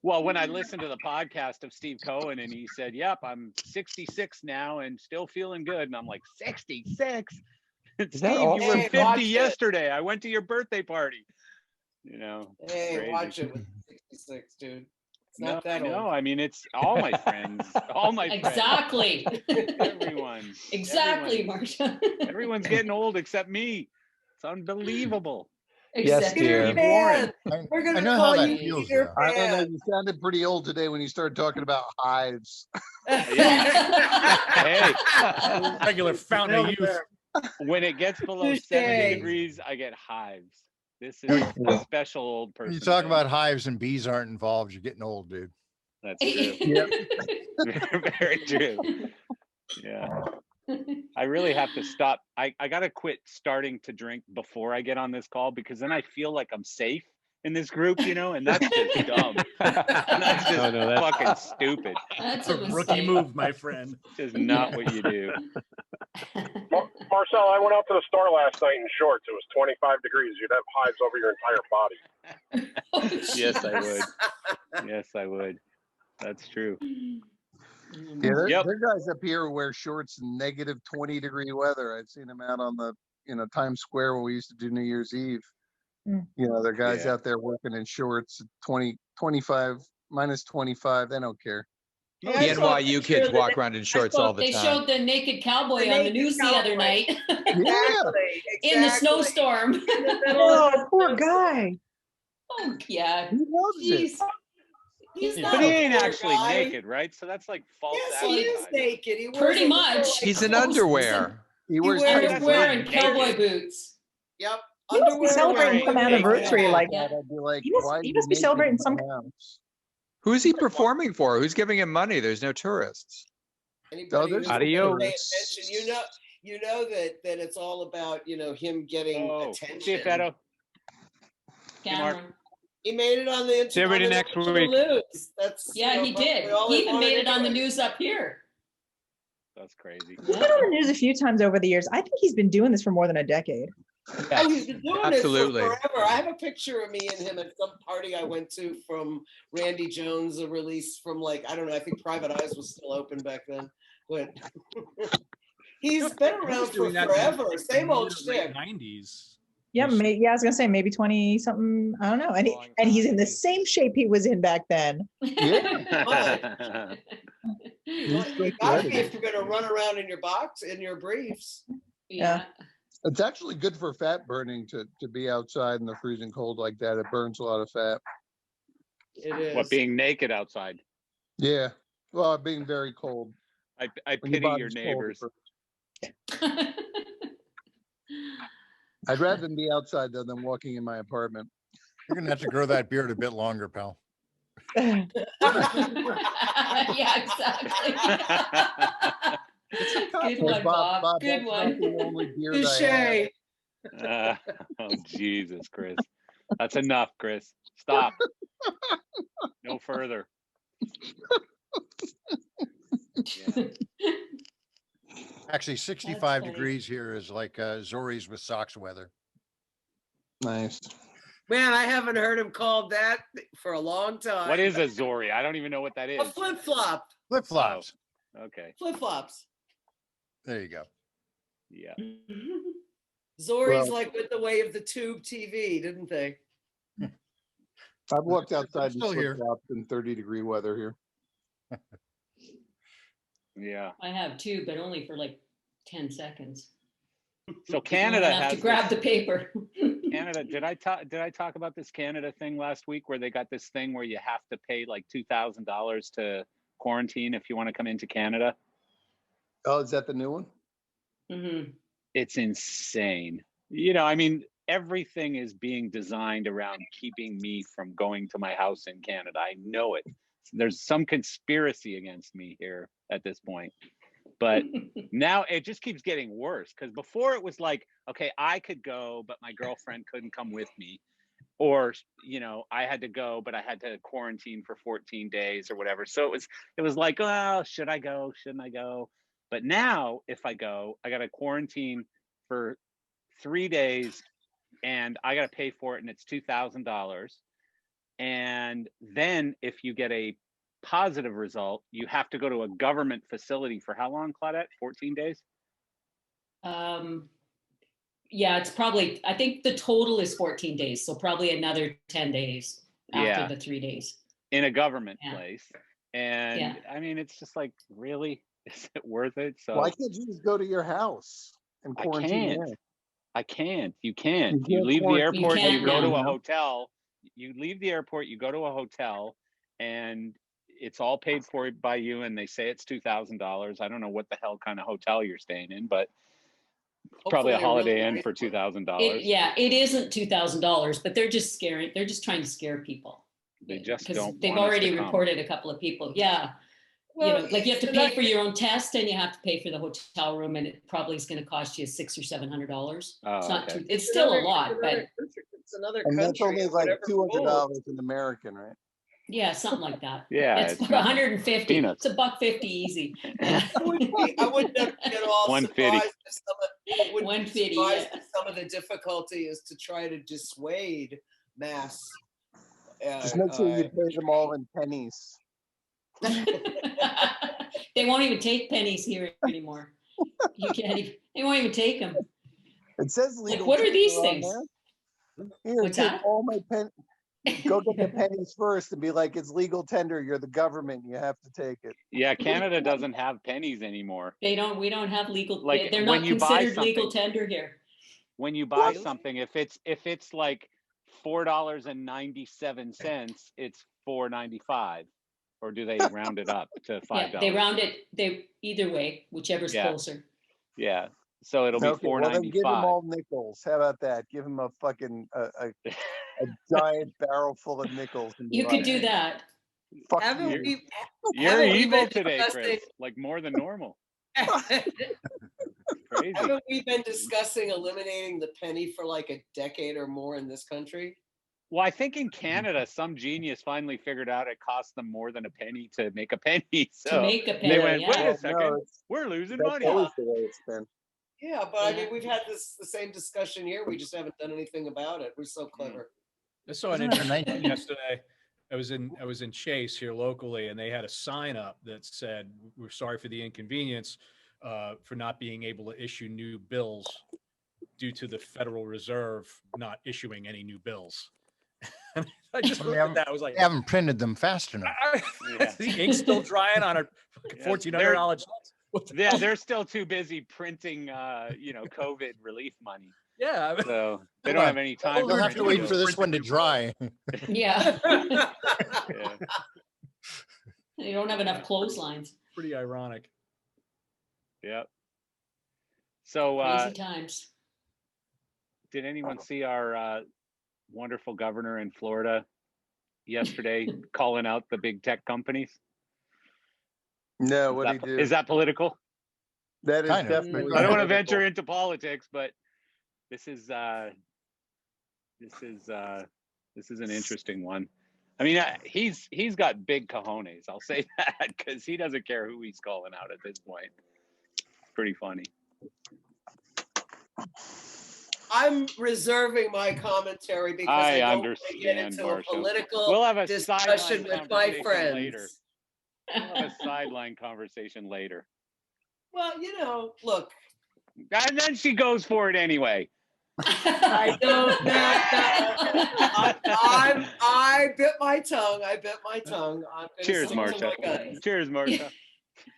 Well, when I listened to the podcast of Steve Cohen and he said, "Yep, I'm 66 now and still feeling good," and I'm like, 66? Steve, all? you were Hey, 50 watch it. yesterday. I went to your birthday party. Hey, crazy. watch it with 66, dude. It's No, not that no, old. I mean, it's all my friends. All my Exactly. friends. Everyone. Exactly, Everyone. Marsha. Everyone's getting old except me. It's unbelievable. Yes, dear. Man, we're I gonna know how call that you feels, Peter though. I don't know. Pan. You sounded pretty old today when you started talking about hives. Hey, Regular fountain of youth. when it gets below Touche. 70 degrees, I get hives. This is a special old person. When you talk thing. about hives and bees aren't involved, you're getting old, dude. That's true. Very true. Yeah. I really have to stop. I got to quit starting to drink before I get on this call, because then I feel like I'm safe in this group, and that's just dumb. That's just fucking stupid. That's a rookie move, my friend. Just not what you do. Marcel, I went out to the store last night in shorts. It was 25 degrees. You'd have hives over your entire body. Yes, I would. Yes, I would. That's true. Yeah, there are guys up here who wear shorts in negative 20-degree weather. I've seen them out on the Times Square when we used to do New Year's Eve. There are guys out there working in shorts, 20, 25, minus 25. They don't care. The NYU kids walk around in shorts all the They time. showed the naked cowboy on the news the other night Exactly. in the snowstorm. Oh, poor guy. Oh, yeah. He loves it. He's But not he a ain't poor actually guy. naked, right? So that's like false. Yes, he is advertising. naked. He wears Pretty a much. little- He's in underwear. He wears Underwear and naked. cowboy boots. Yep. He must be Underwear, celebrating some cowboy anniversary. boots. Like, Yeah. I'd be like, he must- why are he you must be naked celebrating in some- my house? Who's he performing for? Who's giving him money? There's no tourists. Anybody there's who's no paying tourists. attention, you know that it's all about him getting attention. See if Edo. Cameron. He made it on the See everybody on the next national week. News. That's Yeah, he did. probably all He even wanted made to it on do the news up here. That's crazy. he's been on the news a few times over the years. I think he's been doing this for more than a decade. Oh, he's been doing Absolutely. it for forever. I have a picture of me and him at some party I went to from Randy Jones, a release from I think Private Eyes was still open back then. But he's been around for doing that forever. in Same the old late shit. 90s. Yeah, I was gonna say maybe 20 something. I don't know. And he's in the same shape he was in back then. Yeah. You gotta be if you're gonna run around in your briefs. Yeah. It's actually good for fat burning to be outside in the freezing cold like that. It burns a lot of fat. It is. What, being naked outside? Yeah. Well, being very cold. I When pity your body's cold, neighbors. it burns. I'd rather them be outside though than walking in my apartment. You're gonna have to grow that beard a bit longer, pal. Yeah, exactly. Good Hey, one, Bob. Good that's not one. the only beard I have. Oh, Jesus, Chris. That's enough, Chris. Stop. No further. Yeah. Actually, 65 degrees here is like Zori's with socks weather. Nice. Man, I haven't heard him called that for a long time. What is a Zori? I don't even know what that is. A flip-flop. Flip-flops. Oh, okay. Flip-flops. There you go. Yeah. Zori's Well- like with the way of the tube TV, didn't they? I've walked outside in still here. flip-flops in 30-degree weather here. Yeah. I have too, but only for like 10 seconds. So Canada Long enough has to grab this- the paper. Canada, did I talk about this Canada thing last week where they got this thing where you have to pay like $2,000 to quarantine if you want to come into Canada? Oh, is that the new one? Mm-hmm. It's insane. You know, I mean, everything is being designed around keeping me from going to my house in Canada. I know it. There's some conspiracy against me here at this point. But now it just keeps getting worse, because before it was like, okay, I could go, but my girlfriend couldn't come with me. Or, you know, I had to go, but I had to quarantine for 14 days or whatever. So it was like, oh, should I go? Shouldn't I go? But now if I go, I got to quarantine for 3 days and I got to pay for it. And it's $2,000. And then if you get a positive result, you have to go to a government facility for how long, Claudette? 14 days? Yeah, it's probably, I think the total is 14 days. So probably another 10 days after Yeah. the 3 days. In a government Yeah. place. And Yeah. I mean, it's just like, really? Is it worth it? So Why can't you just go to your house and I quarantine can't. there? I can't. You can't. You You can't leave the quarantine airport, You you can't go to now. a hotel. You leave the airport, you go to a hotel, and it's all paid for by you. And they say it's $2,000. I don't know what the hell kind of hotel you're staying in, but it's probably a Hopefully a really Holiday Inn nice for one. $2,000. Yeah, it isn't $2,000, but they're just scaring, they're just trying to scare people. They just Because don't. they've want us to already come. reported a couple of people. Yeah. Well, You know, like you have to it's pay not- for your own test and you have to pay for the hotel room, and it probably is going to cost you $600 or $700. Oh, It's not okay. too, it's still a another- lot, but it's another And that's country. only and like whatever $200 rules. in American, right? yeah, something like that. Yeah, It's it's about nothing. 150. Peanuts. It's $1.50 easy. I wouldn't get all 150. surprised if some of, I wouldn't be 150, surprised yeah. if some of the difficulty is to try to dissuade mass. Just make sure you pay them all in pennies. They won't even take pennies here anymore. You can't even, they won't even take them. It says Like, legal. what are these tender on things? there. Here, What's take that? all my go get the pennies first and be like, it's legal tender. You're the government. You have to take it. Yeah, Canada doesn't have pennies anymore. We don't have legal, Like, they're when not you buy considered legal something- tender here. When you buy something, if it's like $4.97, it's $4.95, or do they round it up to $5? Yeah, they round it, they, either way, whichever's Yeah. closer. Yeah, so it'll be Okay, well then give them $4.95. all nickels. How about that? Give them a fucking a giant barrel full of nickels. And be You could like, do that. Fuck Haven't you. we? You're haven't we evil been today, discussing- Chris. Like more than normal. Crazy. Haven't we been discussing eliminating the penny for like a decade or more in this country? Well, I think in Canada, some genius finally figured out it cost them more than a penny to make a penny. So make a they penny, went, yeah. wait Well, a second, no, we're losing That's money. always the way it's been. Yeah, but I Yeah. mean, we've had the same discussion here. We just haven't done anything about it. We're so clever. I saw an Isn't it the interesting 19 thing yesterday. I was in Chase here locally, and they had a sign up that said, "We're sorry for the inconvenience for not being able to issue new bills due to the Federal Reserve not issuing any new bills." I just Well, looked at that. I was like, They haven't printed them fast enough. Yeah. "The ink's still drying on a Yeah, $1,400 check." Yeah, they're still too busy printing, COVID relief money. Yeah. So they Hold don't on. have any time. You'll to have to print wait new for bills. this one to dry. Yeah. Yeah. They don't have enough clotheslines. Pretty ironic. Yep. So, Crazy times. did anyone see our wonderful governor in Florida yesterday calling out the big tech companies? No, what do you do? Is that political? That is Kind of. definitely. I don't want to political. venture into politics, but this is an interesting one. I mean, he's got big cojones. I'll say that, because he doesn't care who he's calling out at this point. Pretty funny. I'm reserving my commentary because I I don't want to get understand, into Marcia. a political We'll have a discussion sideline with my conversation friends. later. We'll have a sideline conversation later. Well, look. And then she goes for it anyway. I don't know. I bit my tongue. I'm gonna Cheers, stick to Marcia. my guns. Cheers, Marcia.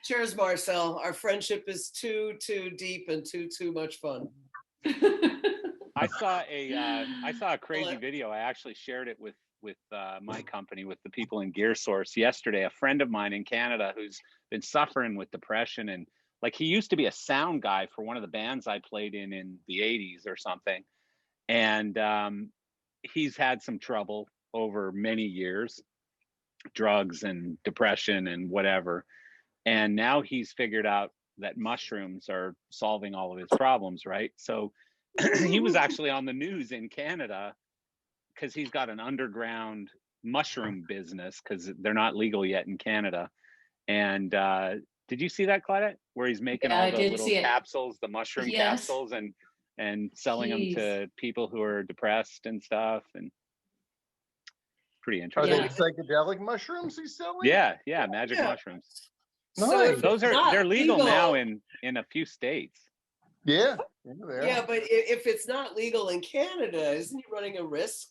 Cheers, Marcel. Our friendship is too deep and too much fun. I saw a crazy video. I actually shared it with my company, with the people in Gear Source yesterday. A friend of mine in Canada who's been suffering with depression, and like, he used to be a sound guy for one of the bands I played in the 80s or something. And he's had some trouble over many years, drugs and depression and whatever. And now he's figured out that mushrooms are solving all of his problems, right? So he was actually on the news in Canada because he's got an underground mushroom business, because they're not legal yet in Canada. And did you see that, Claudette? Where he's making all the little capsules, the mushroom capsules, and selling them to people who are depressed and stuff, and pretty Are interesting. they psychedelic mushrooms he's selling? Yeah, magic mushrooms. Nice. They're legal now in a few states. Yeah. Yeah, but if it's not legal in Canada, isn't he running a risk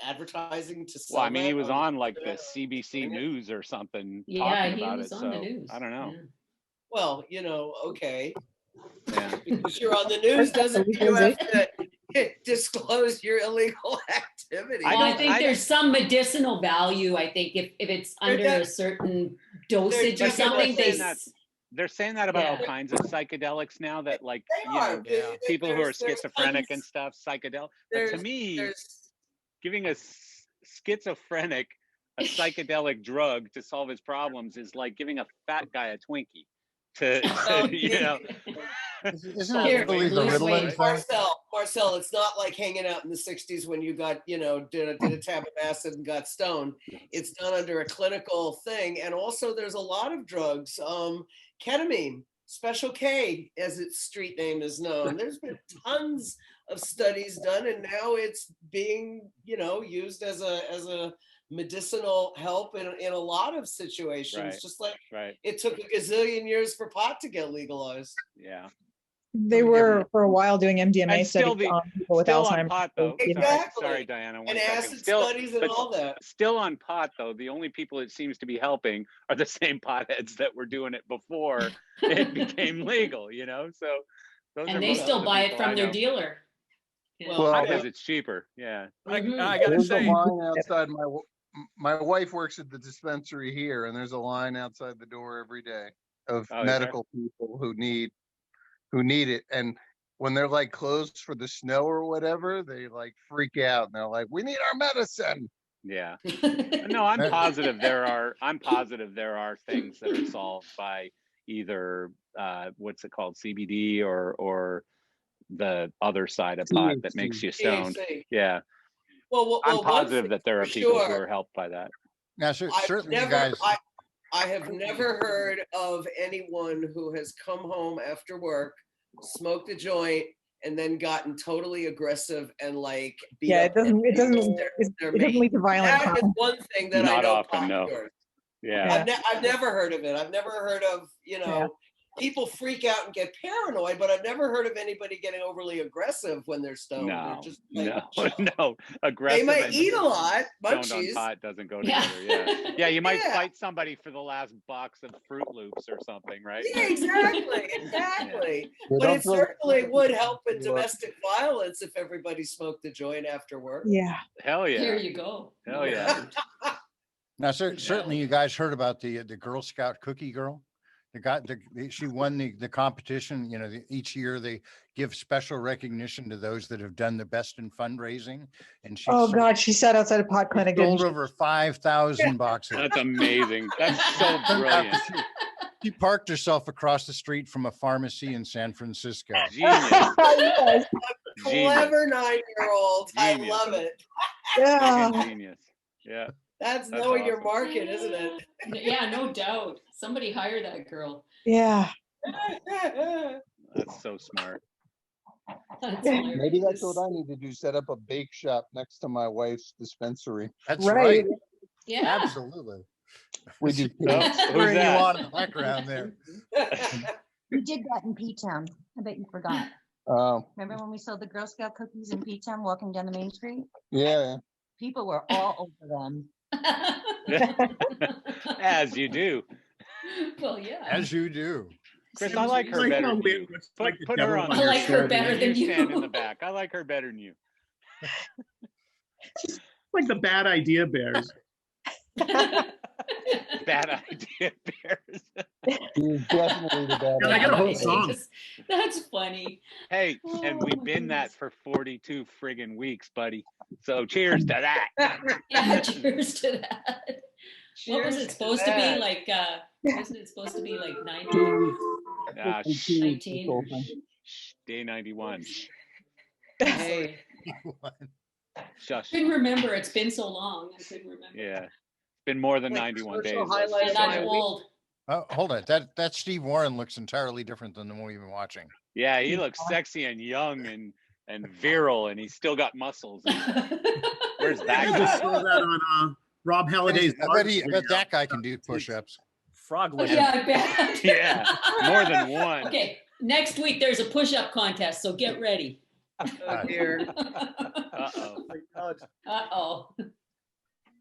advertising to sell? Well, I mean, he that was on like the CBC News or something talking about it. on So the news. I don't know. Well, okay. Yeah. Because you're on the news doesn't mean you have to disclose your illegal activity. I think there's some medicinal value. I think if it's under a certain dosage or something, they're saying that about all kinds of psychedelics now, that like people who are schizophrenic and stuff, psychedelic. But to me, giving a schizophrenic a psychedelic drug to solve his problems is like giving a fat guy a Twinkie to Isn't it really the Ritalin thing? Marcel, it's not like hanging out in the 60s when you got, did a tab of acid and got stoned. It's done under a clinical thing. And also there's a lot of drugs, ketamine, Special K, as its street name is known. There's been tons of studies done, and now it's being, used as a medicinal help in a lot of situations. Just like it took a gazillion years for pot to get legalized. Yeah. They were for a while doing MDMA studies on people with still Alzheimer's. On pot, though. Exactly. Sorry, Diana. And acid studies and all that. Still on pot, though. The only people it seems to be helping are the same potheads that were doing it before it became legal. So. And they still buy it from their dealer. Well, because it's cheaper. Yeah. I gotta there's say, a line outside my wife works at the dispensary here, and there's a line outside the door every day of medical people who need it. And when they're like closed for the snow or whatever, they like freak out and they're like, "We need our medicine." Yeah. No, I'm positive there are things that are solved by either what's it called, CBD or the other side of pot that makes you stoned. Yeah. Well, I'm positive that there are people who are helped by that. Now, certainly, you guys. I have never heard of anyone who has come home after work, smoked a joint, and then gotten totally aggressive and like beat up it doesn't lead to violence. That is one thing that I Not know. often, no. Yeah. I've never heard of it. I've never heard of people freak out and get paranoid, but I've never heard of anybody getting overly aggressive when they're stoned. No, they're just no. Aggressive. They might eat a lot. Stoned on Munchies. pot doesn't go together. Yeah, you might fight somebody for the last box of Fruit Loops or something, right? Yeah, exactly. But it certainly would help in domestic violence if everybody smoked a joint after work. Yeah. Hell yeah. Here you go. Hell yeah. Now, certainly, you guys heard about the Girl Scout cookie girl. She won the competition. You know, each year they give special recognition to those that have done the best in fundraising. And she Oh sold- God, she sat outside a pot clinic. didn't sold she? over 5,000 boxes. That's amazing. That's so brilliant. She parked herself across the street from a pharmacy in San Francisco. Genius. Yes. Clever 9-year-old. I Genius. love it. Yeah. Friggin' genius. Yeah. That's That's knowing your awesome. market, isn't it? Yeah, no doubt. Somebody hire that girl. Yeah. That's so smart. That's Maybe that's hilarious. what I need to do, set up a bake shop next to my wife's dispensary. That's Right. right. Yeah. Absolutely. We do Oh, who's Bring you that? on in the background there. We did that in P-Town. I bet you forgot. Oh, Remember when we sold the Girl Scout cookies in P-Town walking down the main street? yeah. People were all over them. As you do. Well, yeah. As you do. Chris, I like her Like better how than we- you. it's Put, like the put her devil on on I your like her shoulder. better than You stand in you. the back. I like her better than you. Like the bad idea bears. Bad idea, Bears. He's definitely the bad Yeah, I got a whole That's song. That's funny. Hey, and Oh, we've my been that goodness. for 42 friggin' weeks, buddy. So cheers to that. Yeah, cheers to that. What was Cheers it supposed to be that. like? Wasn't it supposed to be like 90? Ah, 19 or- day 91. Hey, Shush. Couldn't remember. It's been so long. I couldn't remember. Yeah. It's been more than Like 91 days. social let's highlight just of And my say. I'm week. old. Oh, hold it. That Steve Warren looks entirely different than the one we've been watching. Yeah, he looks sexy and young and virile, and he's still got muscles. Where's that I just guy? saw that on Rob Halliday's. I bet that guy can do push-ups. Frog Oh, leg. yeah, I bet. Yeah, more than one. Okay, next week there's a push-up contest, so get ready. oh dear. Uh-oh. My God. Uh-oh.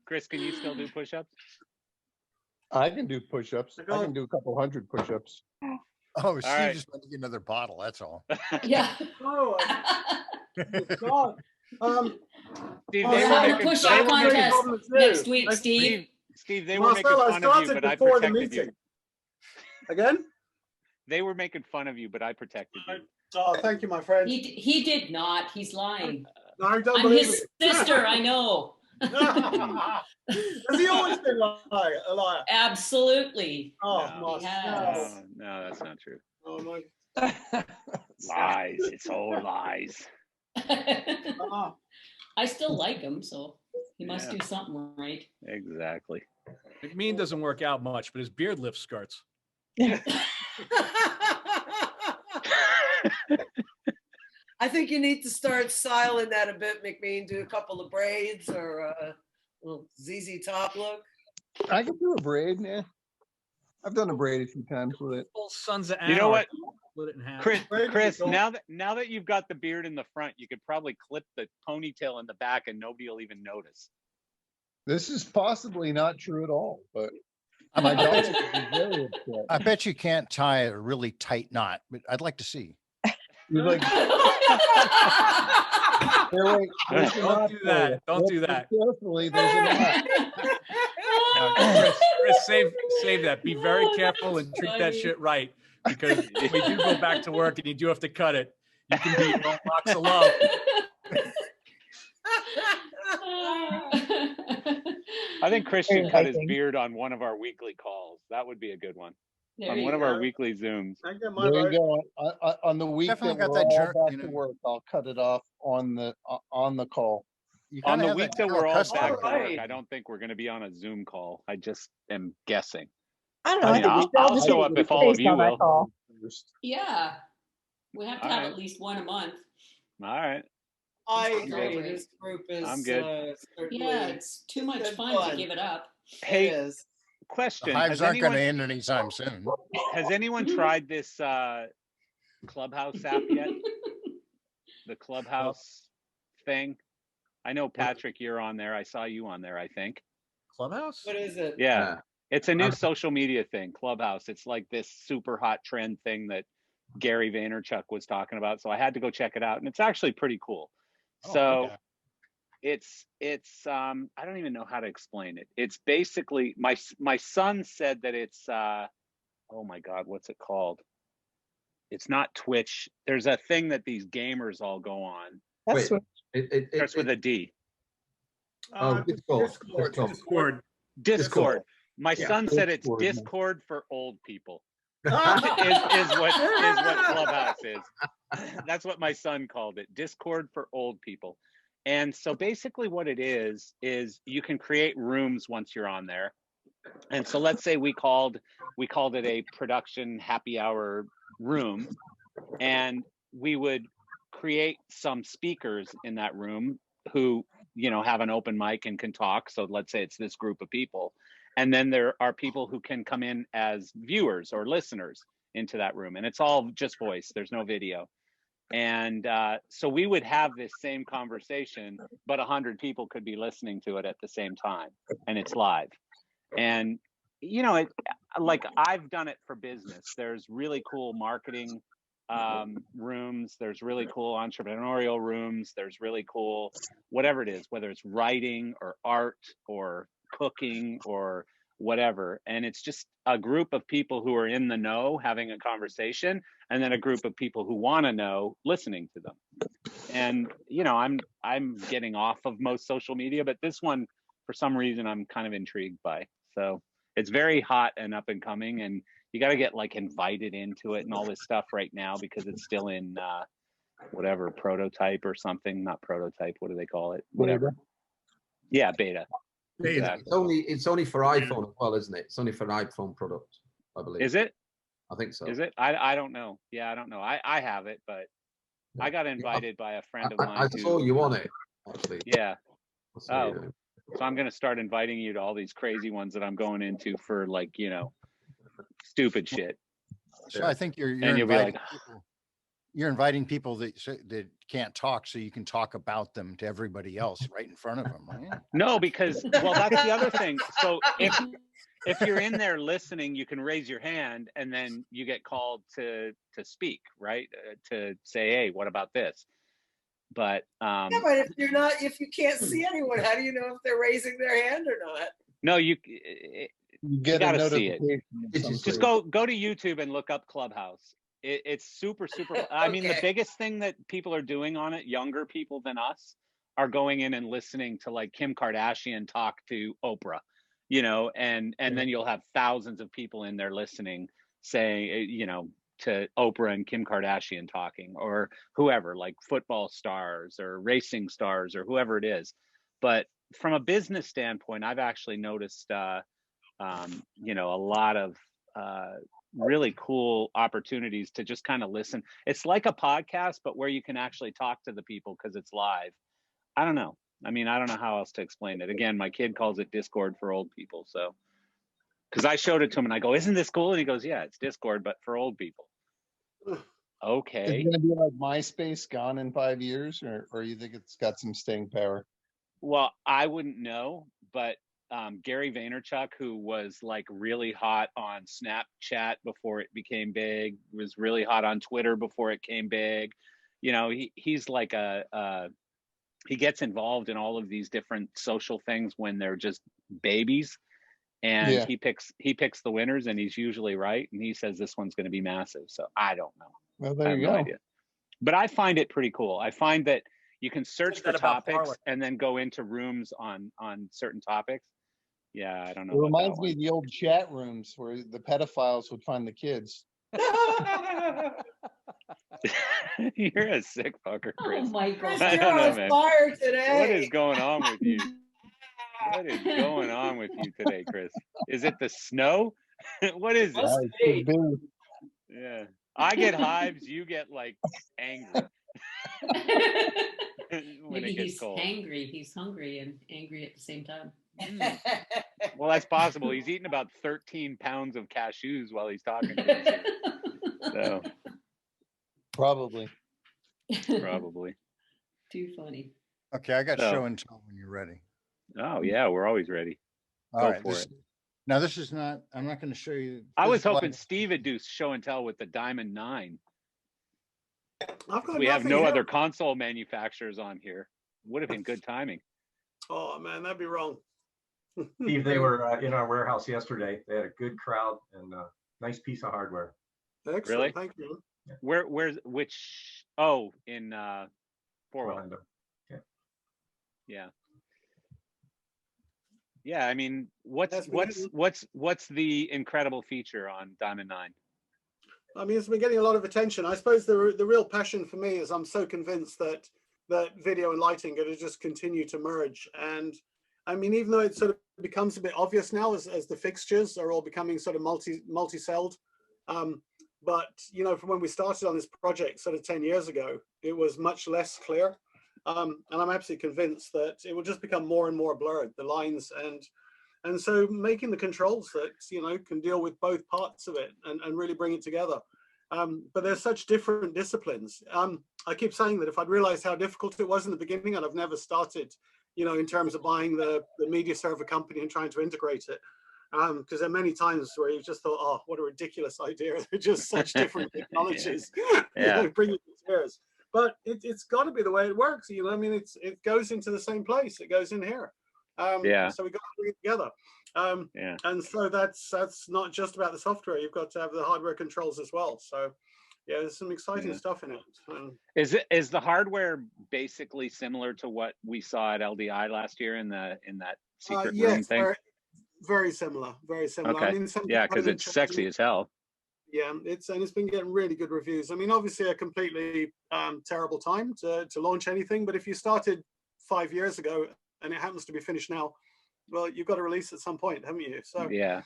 Chris, can you still do push-ups? I can do push-ups. I can do a couple hundred push-ups. Oh, Steve right. just went to get another bottle. That's all. Yeah. Oh, God. Steve, Oh, they We're were having a making, push-up they were making, contest next week, Steve. Steve, Steve, they were making Marcel, I fun of you, started but I before the protected you. meeting. Again? They were making fun of you, but I protected you. Oh, thank you, my friend. He did not. He's lying. No, I don't I'm believe his it. sister, I know. Has he always been a liar? Absolutely. Oh, No. Marcel. He has. No, that's not true. Oh, my. Lies. It's all lies. Ah. I still like him, so he must Yeah. do something right. Exactly. McMean doesn't work out much, but his beard lifts skirts. I think you need to start styling that a bit, McMean. Do a couple of braids or a little ZZ Top look. I can do a braid, yeah. I've done a braid a few times with it. Full Sons of You know what, Anarchy. Split it in half. Chris? Now that you've got the beard in the front, you could probably clip the ponytail in the back, and nobody will even notice. This is possibly not true at all, but my daughter would be very upset. I bet you can't tie a really tight knot, but I'd like to see. You're like, there's a Don't knot do for that. you. Don't do Look that. Carefully, there's a knot. No, Chris, save that. Be very careful and treat that funny. shit right, because if we do go back to work and you do have to cut it, you can be in all box of love. I think Chris should cut his Enticing. beard on one of our weekly calls. That would be a good one. There On you one of go. our weekly Zooms. I get my There you vote. go. On the week that Definitely we're got that all jerk, back you to know. work, I'll cut it off on the call. You On kinda the have week that that general we're all custom. back to work, Alright. I don't think we're going to be on a Zoom call. I just am guessing. I don't know. I I mean, think we should all I'll just show do up if all of based you on that will. call. Yeah. We have to All have right. at least one a month. All right. I I'm agree. good. This group is I'm good. certainly Yeah, it's too much good fun to give it up. Hey, It is. The question. hives Has aren't going anyone, to end anytime soon. has anyone tried this Clubhouse app yet? The Clubhouse thing? I know, Patrick, you're on there. I saw you on there, I think. Clubhouse? What is it? Yeah. It's a new Um, social media thing, Clubhouse. It's like this super hot trend thing that Gary Vaynerchuk was talking about. So I had to go check it out, and it's actually pretty cool. Oh, So okay. it's I don't even know how to explain it. It's basically my son said that it's oh my God, what's it called? It's not Twitch. There's a thing that these gamers all go on. That's Wait, Switch. it Starts with a D. Oh, Discord. Discord. My Yeah. son said it's Discord, man. Discord for old people. is what Clubhouse is. That's what my son called it. Discord for old people. And so basically what it is you can create rooms once you're on there. And so let's say we called it a production happy hour room, and we would create some speakers in that room who, you know, have an open mic and can talk. So let's say it's this group of people. And then there are people who can come in as viewers or listeners into that room. And it's all just voice. There's no video. And so we would have this same conversation, but 100 people could be listening to it at the same time. And it's live. And, you know, like I've done it for business. There's really cool marketing rooms. There's really cool entrepreneurial rooms. There's really cool, whatever it is, whether it's writing or art or cooking or whatever. And it's just a group of people who are in the know having a conversation, and then a group of people who want to know listening to them. And, you know, I'm getting off of most social media, but this one, for some reason, I'm kind of intrigued by. So it's very hot and up and coming, and you got to get like invited into it and all this stuff right now because it's still in whatever prototype or something. Not prototype. What do they call it? Whatever. Yeah, beta. Exactly. It's only for iPhone as well, isn't it? It's only for an iPhone product, I believe. Is it? I think so. Is it? I don't know. Yeah, I don't know. I have it, but I got invited by a friend of mine. I saw you on it, actually. Yeah. Oh, so I'm gonna start inviting you to all these crazy ones that I'm going into for, like, you know, stupid shit. So I think you're and you'll be inviting like, people, you're inviting people that can't talk, so you can talk about them to everybody else right in front of them, right? no, because, well, that's the other thing. So if you're in there listening, you can raise your hand and then you get called to speak, right? To say, hey, what about this? But Yeah, but if you can't see anyone, how do you know if they're raising their hand or not? no, you get a gotta see it. notification. Just go to YouTube and look up Clubhouse. It's super. I mean, the Okay. biggest thing that people are doing on it, younger people than us, are going in and listening to like Kim Kardashian talk to Oprah, you know, and then you'll have thousands of people in there listening, saying, you know, to Oprah and Kim Kardashian talking, or whoever, like football stars or racing stars or whoever it is. But from a business standpoint, I've actually noticed, you know, a lot of really cool opportunities to just kind of listen. It's like a podcast, but where you can actually talk to the people because it's live. I don't know. I mean, I don't know how else to explain it. Again, my kid calls it Discord for old people. So, because I showed it to him and I go, isn't this cool? And he goes, yeah, it's Discord, but for old people. Okay. Is it going to be like MySpace gone in 5 years, or you think it's got some staying power? Well, I wouldn't know, but Gary Vaynerchuk, who was like really hot on Snapchat before it became big, was really hot on Twitter before it came big. You know, he's like he gets involved in all of these different social things when they're just babies, and Yeah. he picks the winners, and he's usually right. And he says this one's going to be massive. So I don't know. Well, I there have you no go. idea. But I find it pretty cool. I find that you can search What's for that about topics Parler? and then go into rooms on certain topics. Yeah, I don't know. It about reminds that me of the old chat rooms where the pedophiles would find the kids. one. You're a sick fucker, Chris. Oh my Chris, God. I you're don't know, on man. fire today. What is going on with you? What is going on with you today, Chris? Is it the snow? What is it? Must Could be. be. Yeah. I get hives, you get like angry when Maybe it gets he's cold. hangry. He's hungry and angry at the same time. Well, that's possible. He's eating about 13 pounds of cashews while he's talking to us. So Probably. probably. Too funny. Okay, I got So- show and tell when you're ready. Oh yeah, we're always ready. All Go right. for This, it. now this is not. I'm not going to show you. I was physical hoping items. Steve would do show and tell with the Diamond 9. I've got We have nothing no here. other console manufacturers on here. Would have been good timing. Oh man, that'd be wrong. Steve, they were in our warehouse yesterday. They had a good crowd, and Nice piece of hardware. Excellent. Really? Thank you. Which? Oh, in Fort Orlando. Okay. Yeah. Yeah, I mean, That's what's the incredible feature on Diamond 9? I mean, it's been getting a lot of attention. I suppose the real passion for me is I'm so convinced that video and lighting are going to just continue to merge. And I mean, even though it sort of becomes a bit obvious now as the fixtures are all becoming sort of multi-celled, but you know, from when we started on this project sort of 10 years ago, it was much less clear. And I'm absolutely convinced that it will just become more and more blurred, the lines, and so making the controls that, you know, can deal with both parts of it and really bring it together. But there's such different disciplines. I keep saying that if I'd realized how difficult it was in the beginning, and I've never started, you know, in terms of buying the media server company and trying to integrate it, because there are many times where you just thought, oh, what a ridiculous idea. They're just such different technologies. Yeah. You know, bring it to tears. But it's got to be the way it works. You know, I mean, it goes into the same place. It goes in here. Yeah. So we got to bring it together. Yeah. And so that's not just about the software. You've got to have the hardware controls as well. So yeah, there's some exciting stuff in it. Is the hardware basically similar to what we saw at LDI last year in that secret room thing? Very, very similar. Very similar. Okay. I mean, Yeah, because it's sexy as hell. Yeah, it's been getting really good reviews. I mean, obviously a completely terrible time to launch anything, but if you started 5 years ago and it happens to be finished now, well, you've got to release at some point, haven't you? So yeah.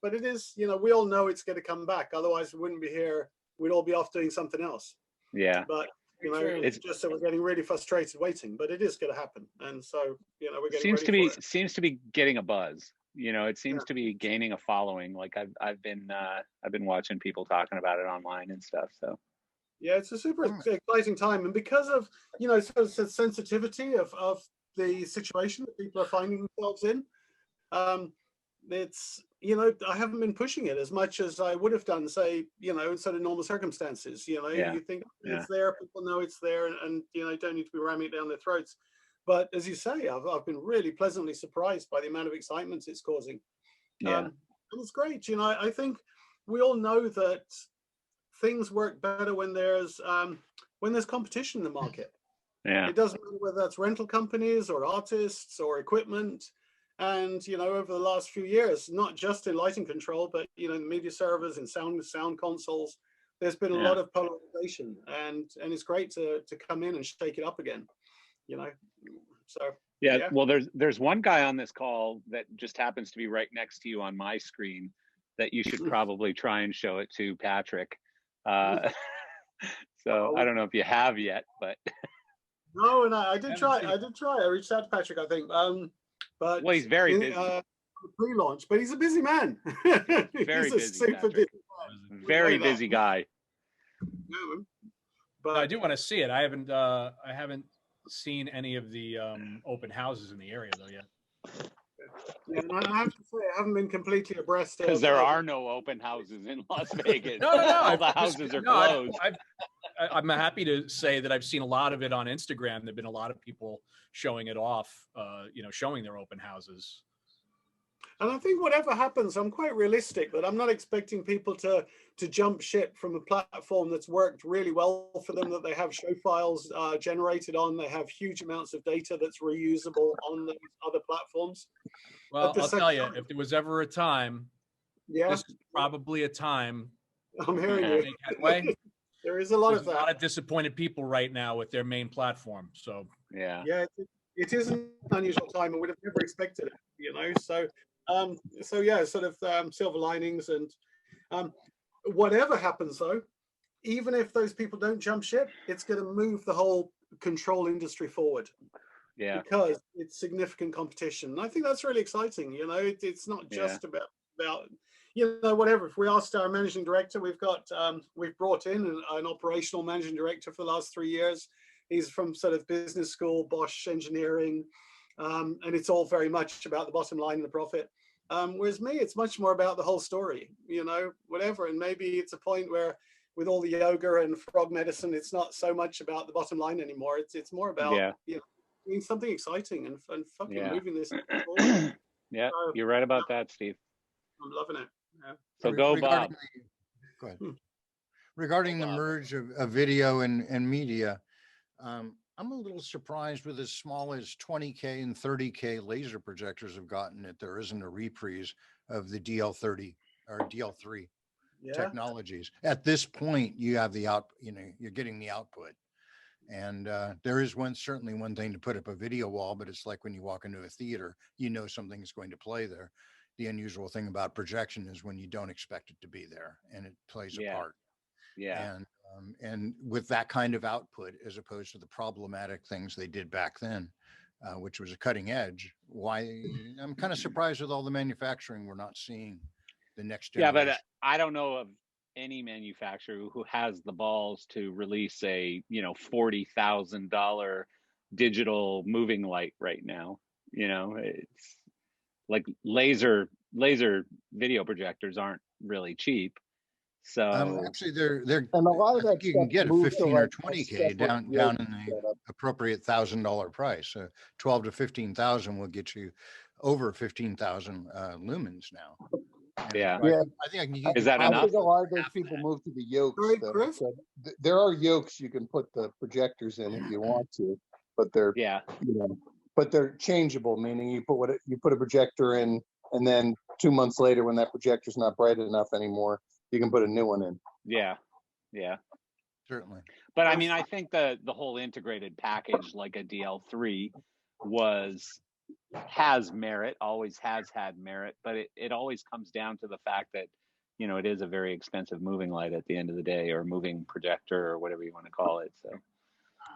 But it is, you know, we all know it's going to come back. Otherwise, we wouldn't be here. We'd all be off doing something else. Yeah. But you know, it's just that we're getting really frustrated waiting. But it is going to happen, and so you know, we're getting seems to be getting a buzz. You know, it seems to be gaining a following. Like I've been watching people talking about it online and stuff. So yeah, it's a super exciting time, and because of, you know, sort of sensitivity of the situation that people are finding themselves in, it's, you know, I haven't been pushing it as much as I would have done, say, you know, in sort of normal circumstances. You know, you think it's there, people know it's there, and you know, don't need to be ramming it down their throats. But as you say, I've been really pleasantly surprised by the amount of excitement it's causing. Yeah. And it's great. You know, I think we all know that things work better when there's competition in the market. Yeah. It doesn't matter whether that's rental companies or artists or equipment. And, you know, over the last few years, not just in lighting control, but, you know, in media servers and sound consoles, there's been a lot of polarization, and it's great to come in and shake it up again, you know. So yeah. Well, there's one guy on this call that just happens to be right next to you on my screen that you should probably try and show it to, Patrick. So I don't know if you have yet, but no, and I did try. I reached out to Patrick, I think. But well, he's very busy. Pre-launch, but he's a busy man. Very he's busy. Super busy man. Very busy guy. Yeah, but I do want to see it. I haven't seen any of the open houses in the area though yet. Yeah, and I have to say, I haven't been completely abreast of. Because there are no open houses in Las Vegas. No. All the houses are closed. I'm happy to say that I've seen a lot of it on Instagram. There've been a lot of people showing it off, you know, showing their open houses. And I think whatever happens, I'm quite realistic that I'm not expecting people to jump ship from a platform that's worked really well for them, that they have show files generated on, they have huge amounts of data that's reusable on those other platforms. Well, I'll tell you, if there was ever a time, this is probably a time. I'm hearing you. Headway. There is a lot of that. A lot of disappointed people right now with their main platform. So yeah, it is an unusual time, and we'd have never expected it, you know. So yeah, sort of silver linings, and whatever happens though, even if those people don't jump ship, it's going to move the whole control industry forward. Yeah, because it's significant competition. And I think that's really exciting. You know, it's not just about you know, whatever. If we asked our managing director, we've brought in an operational managing director for the last 3 years. He's from sort of business school, Bosch engineering, and it's all very much about the bottom line and the profit. Whereas me, it's much more about the whole story, you know, whatever. And maybe it's a point where with all the yoga and frog medicine, it's not so much about the bottom line anymore. It's more about, you know, doing something exciting and fucking moving this forward. Yeah, you're right about that, Steve. I'm loving it. Yeah. So go, Regarding Bob. Go ahead. Regarding the merge of video and media, I'm a little surprised with as small as 20K and 30K laser projectors have gotten that there isn't a reprise of the DL30 or DL3 technologies. At this point, you have the you're getting the output. And there is certainly one thing to put up a video wall, but it's like when you walk into a theater, you know something's going to play there. The unusual thing about projection is when you don't expect it to be there and it plays a part. Yeah. And with that kind of output, as opposed to the problematic things they did back then, which was a cutting edge, I'm kind of surprised with all the manufacturing we're not seeing the next generation. Yeah, but I don't know of any manufacturer who has the balls to release a $40,000 digital moving light right now. It's like laser video projectors aren't really cheap. So actually, they're and a lot of I think that you can stuff get a moves to, 15 or like, 20K down in the appropriate $1,000 price. 12 to 15,000 will get you over 15,000 lumens now. And yeah. I think I can Is that I enough? think a lot of those people move to the yokes. though. So there are yokes you can put the projectors in if you want to, but they're but they're changeable. Meaning you put a projector in, and then 2 months later, when that projector's not bright enough anymore, you can put a new one in. Yeah, certainly. But I mean, I think the whole integrated package like a DL3 has merit, always has had merit, but it always comes down to the fact that it is a very expensive moving light at the end of the day, or moving projector, or whatever you want to call it. So,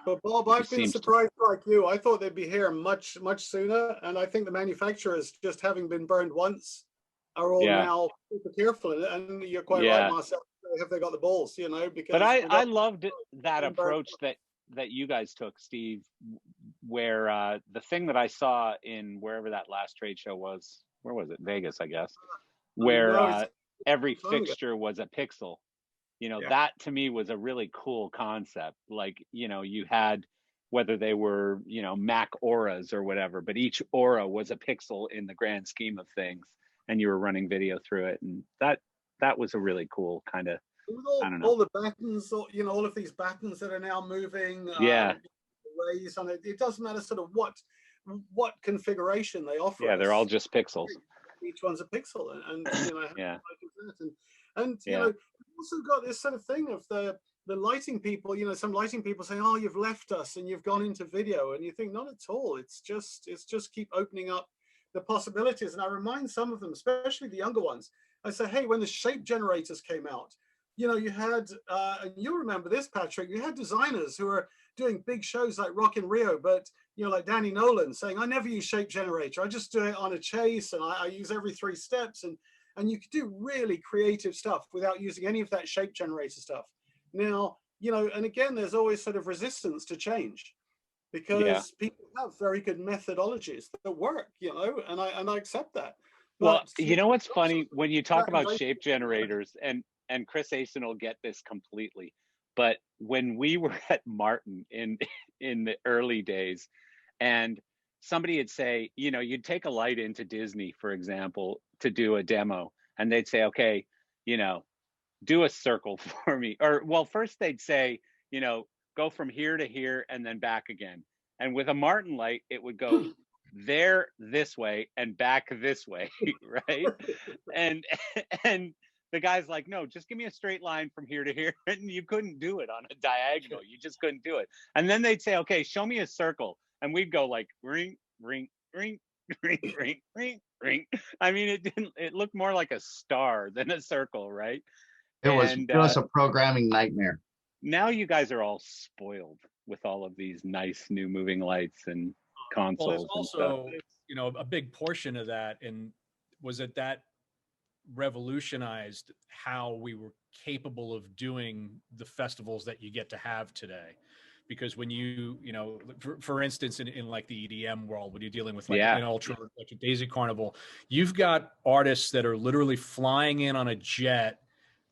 but Bob, I've been surprised like you. I thought they'd be here much sooner, and I think the manufacturers, just having been burned once, are all now super careful. And you're quite right, Marcel. Have they got the balls? Because. But I loved that approach that you guys took, Steve, where the thing that I saw in wherever that last trade show was, where was it? Vegas, I guess, where every fixture was a pixel. That to me was a really cool concept. Like, you had, whether they were, Mac auras or whatever, but each aura was a pixel in the grand scheme of things, and you were running video through it. And that was a really cool kind of, I don't know. All the buttons, all of these buttons that are now moving. Rays on it. It doesn't matter sort of what configuration they offer. Yeah, they're all just pixels. Each one's a pixel, and and yeah. We've also got this sort of thing of the lighting people. Some lighting people saying, "Oh, you've left us and you've gone into video," and you think, not at all. It's just keep opening up the possibilities. And I remind some of them, especially the younger ones, I say, hey, when the shape generators came out, you had, and you'll remember this, Patrick, you had designers who were doing big shows like Rock in Rio, but, like Danny Nolan saying, I never use shape generator. I just do it on a chase, and I use every 3 steps. And you could do really creative stuff without using any of that shape generator stuff. Now, and again, there's always sort of resistance to change, because people have very good methodologies that work, and I accept that. But, well, what's funny when you talk about shape generators, and Chris Asen will get this completely, but when we were at Martin in the early days, and somebody would say, you'd take a light into Disney, for example, to do a demo, and they'd say, okay, do a circle for me. Or, well, first they'd say, go from here to here and then back again. And with a Martin light, it would go there this way and back this way, right? And the guy's like, no, just give me a straight line from here to here. And you couldn't do it on a diagonal. You just couldn't do it. And then they'd say, okay, show me a circle. And we'd go like ring, ring, ring, ring, ring, ring, ring. I mean, it looked more like a star than a circle, right? It was a programming nightmare. Now you guys are all spoiled with all of these nice new moving lights and consoles. Well, there's also, a big portion of that was that revolutionized how we were capable of doing the festivals that you get to have today. Because when for instance, in like the EDM world, when you're dealing with like an ultra like a Daisy Carnival, you've got artists that are literally flying in on a jet,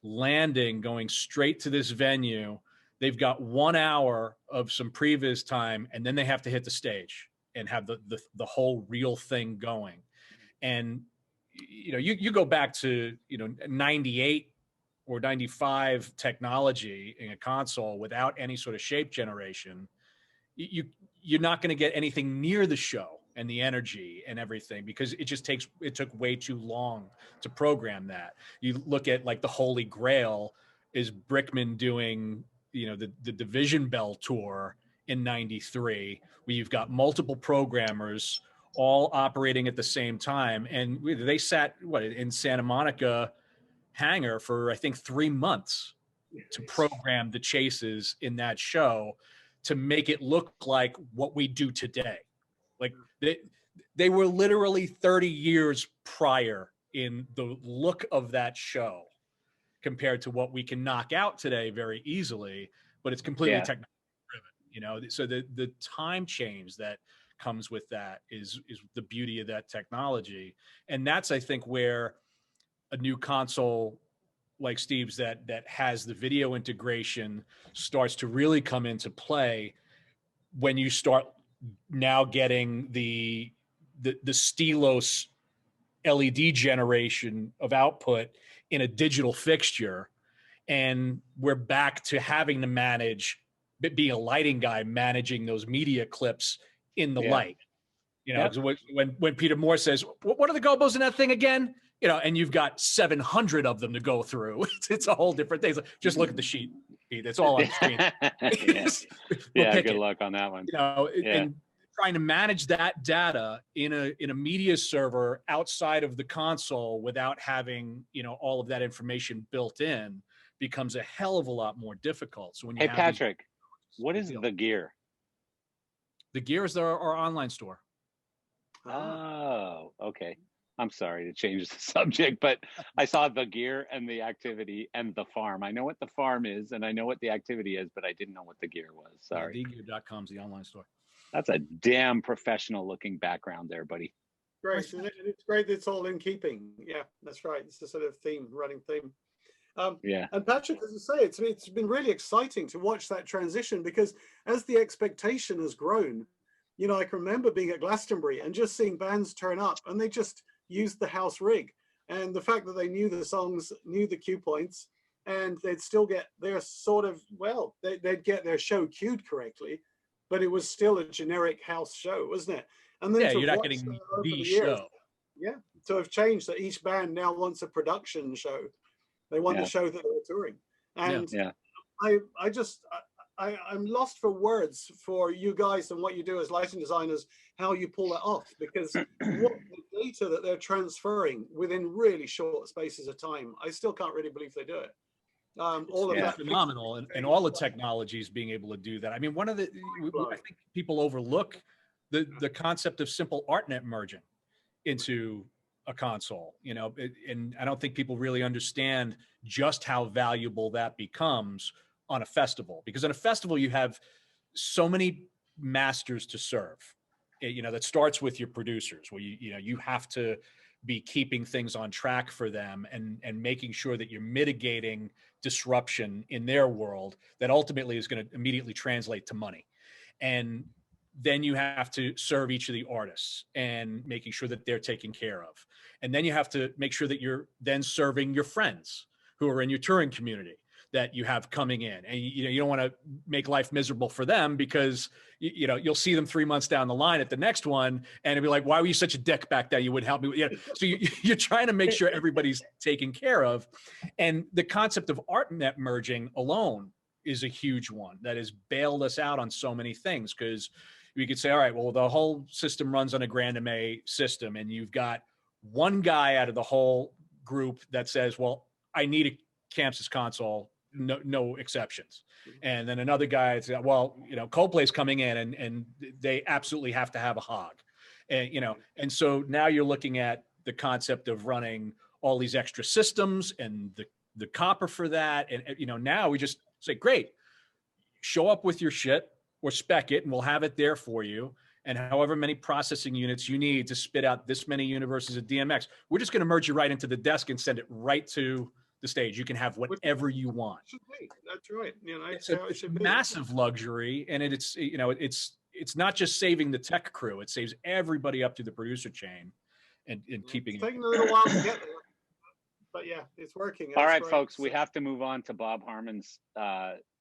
landing, going straight to this venue. They've got 1 hour of some previs time, and then they have to hit the stage and have the whole real thing going. And you go back to 98 or 95 technology in a console without any sort of shape generation, you're not going to get anything near the show and the energy and everything, because it took way too long to program that. You look at like the Holy Grail is Brickman doing, the Division Bell tour in 93, where you've got multiple programmers all operating at the same time. And they sat in Santa Monica hangar for, I think, 3 months to program the chases in that show to make it look like what we do today. Like they were literally 30 years prior in the look of that show compared to what we can knock out today very easily, but it's completely technology driven, so the time change that comes with that is the beauty of that technology. And that's, I think, where a new console like Steve's that has the video integration starts to really come into play, when you start now getting the Stelos LED generation of output in a digital fixture. And we're back to having to manage, being a lighting guy, managing those media clips in the light. When Peter Moore says, what are the gobos in that thing again? And you've got 700 of them to go through. It's a whole different thing. Just look at the sheet, Pete. That's all on the screen. Good luck on that one. And trying to manage that data in a media server outside of the console without having, all of that information built in becomes a hell of a lot more difficult. So when you Patrick, what is the gear? The gear is our online store. Oh, okay. I'm sorry to change the subject, but I saw the gear and the activity and the farm. I know what the farm is and I know what the activity is, but I didn't know what the gear was. Sorry. Thegear.com is the online store. That's a damn professional looking background there, buddy. Great. And it's great that it's all in keeping. Yeah, that's right. It's the sort of running theme. And Patrick, as I say, it's been really exciting to watch that transition, because as the expectation has grown, I can remember being at Glastonbury and just seeing bands turn up and they just used the house rig, and the fact that they knew the songs, knew the cue points, and they'd still get their they'd get their show cued correctly, but it was still a generic house show, wasn't it? And then you're not getting the show. To have changed that each band now wants a production show. They want the show that they're touring. And I'm lost for words for you guys and what you do as lighting designers, how you pull that off, because what the data that they're transferring within really short spaces of time, I still can't really believe they do it. All of that phenomenal, and all the technologies being able to do that. I mean, I think people overlook the concept of simple ArtNet merging into a console, and I don't think people really understand just how valuable that becomes on a festival, because on a festival you have so many masters to serve. That starts with your producers, where you have to be keeping things on track for them and making sure that you're mitigating disruption in their world that ultimately is going to immediately translate to money. And then you have to serve each of the artists and making sure that they're taken care of. And then you have to make sure that you're then serving your friends who are in your touring community that you have coming in, and you don't want to make life miserable for them, because you'll see them 3 months down the line at the next one and it'll be like, why were you such a dick back then? You wouldn't help me. So you're trying to make sure everybody's taken care of. And the concept of ArtNet merging alone is a huge one that has bailed us out on so many things, because we could say, all right, well, the whole system runs on a grandMA system, and you've got one guy out of the whole group that says, well, I need a Camsys console, no exceptions. And then another guy says, well, Coldplay's coming in and they absolutely have to have a hog. And, and so now you're looking at the concept of running all these extra systems and the copper for that. And, now we just say, great, show up with your shit or spec it and we'll have it there for you. And however many processing units you need to spit out this many universes of DMX, we're just going to merge you right into the desk and send it right to the stage. You can have whatever you want. That's right. It's a massive luxury, and it's not just saving the tech crew; it saves everybody up to the producer chain. and keeping It's it. taking a little while to get there, but yeah, it's working. All That's right, great. folks, we have to move on to Bob Harmon's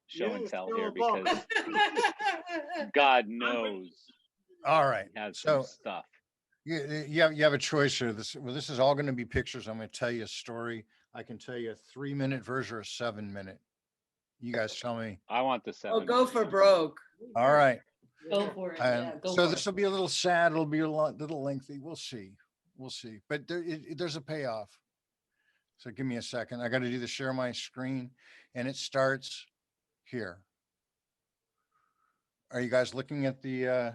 show and Yes, tell go here on, Bob. because God knows All right. he has some So stuff. you have a choice here. This is all going to be pictures. I'm going to tell you a story. I can tell you a 3-minute version or a 7-minute. You guys tell me. I want the 7. Oh, go for broke. All right. Go for it. And Yeah, go so for this it. will be a little sad. It'll be a little lengthy. We'll see. We'll see. But there's a payoff. So give me a second. I got to do the share my screen, and it starts here. Are you guys looking at the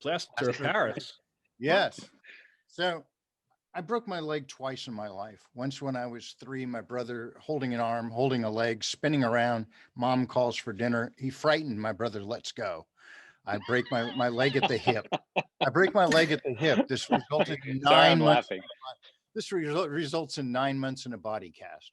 Plaster of Paris? Yes. So I broke my leg twice in my life. Once when I was 3, my brother holding an arm, holding a leg, spinning around. Mom calls for dinner. He frightened my brother. Let's go. I break my leg at the hip. I break my leg at the hip. This resulted in Sorry, 9 I'm months. laughing. This results in 9 months in a body cast.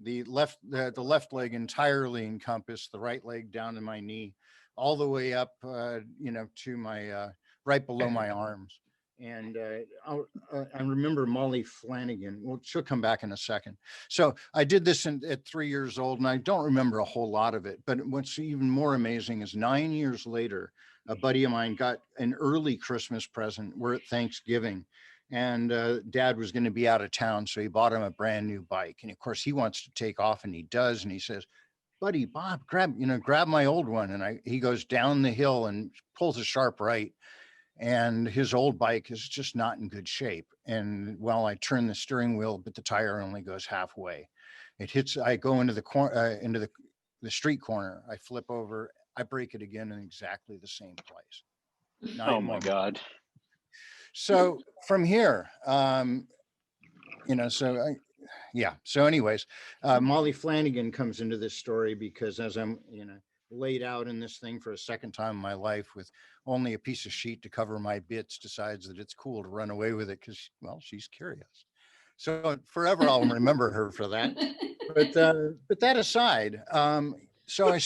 The left leg entirely encompassed, the right leg down to my knee, all the way up, to my right below my arms. And I remember Molly Flanagan. Well, she'll come back in a second. So I did this at 3 years old, and I don't remember a whole lot of it. But what's even more amazing is 9 years later, a buddy of mine got an early Christmas present. We're at Thanksgiving, and Dad was going to be out of town, so he bought him a brand new bike. And of course, he wants to take off, and he does. And he says, "Buddy, Bob, grab my old one." And he goes down the hill and pulls a sharp right. And his old bike is just not in good shape. And while I turn the steering wheel, but the tire only goes halfway. It hits, I go into the corner, into the street corner. I flip over, I break it again in exactly the same place. Oh my God. So from here, so anyways, Molly Flanagan comes into this story because as I'm, laid out in this thing for a second time in my life with only a piece of sheet to cover my bits, decides that it's cool to run away with it because, well, she's curious. So forever I'll remember her for that. But that aside, so I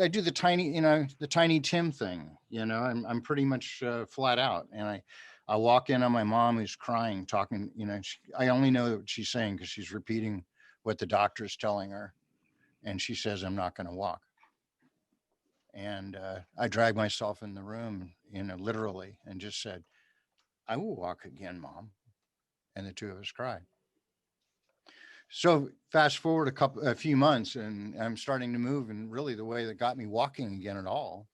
do the Tiny Tim thing. I'm pretty much flat out, and I walk in on my mom who's crying, talking. I only know what she's saying because she's repeating what the doctor's telling her. And she says, "I'm not going to walk." And I dragged myself in the room, literally, and just said, "I will walk again, Mom." And the two of us cried. So fast forward a few months, and I'm starting to move. And really the way that got me walking again at all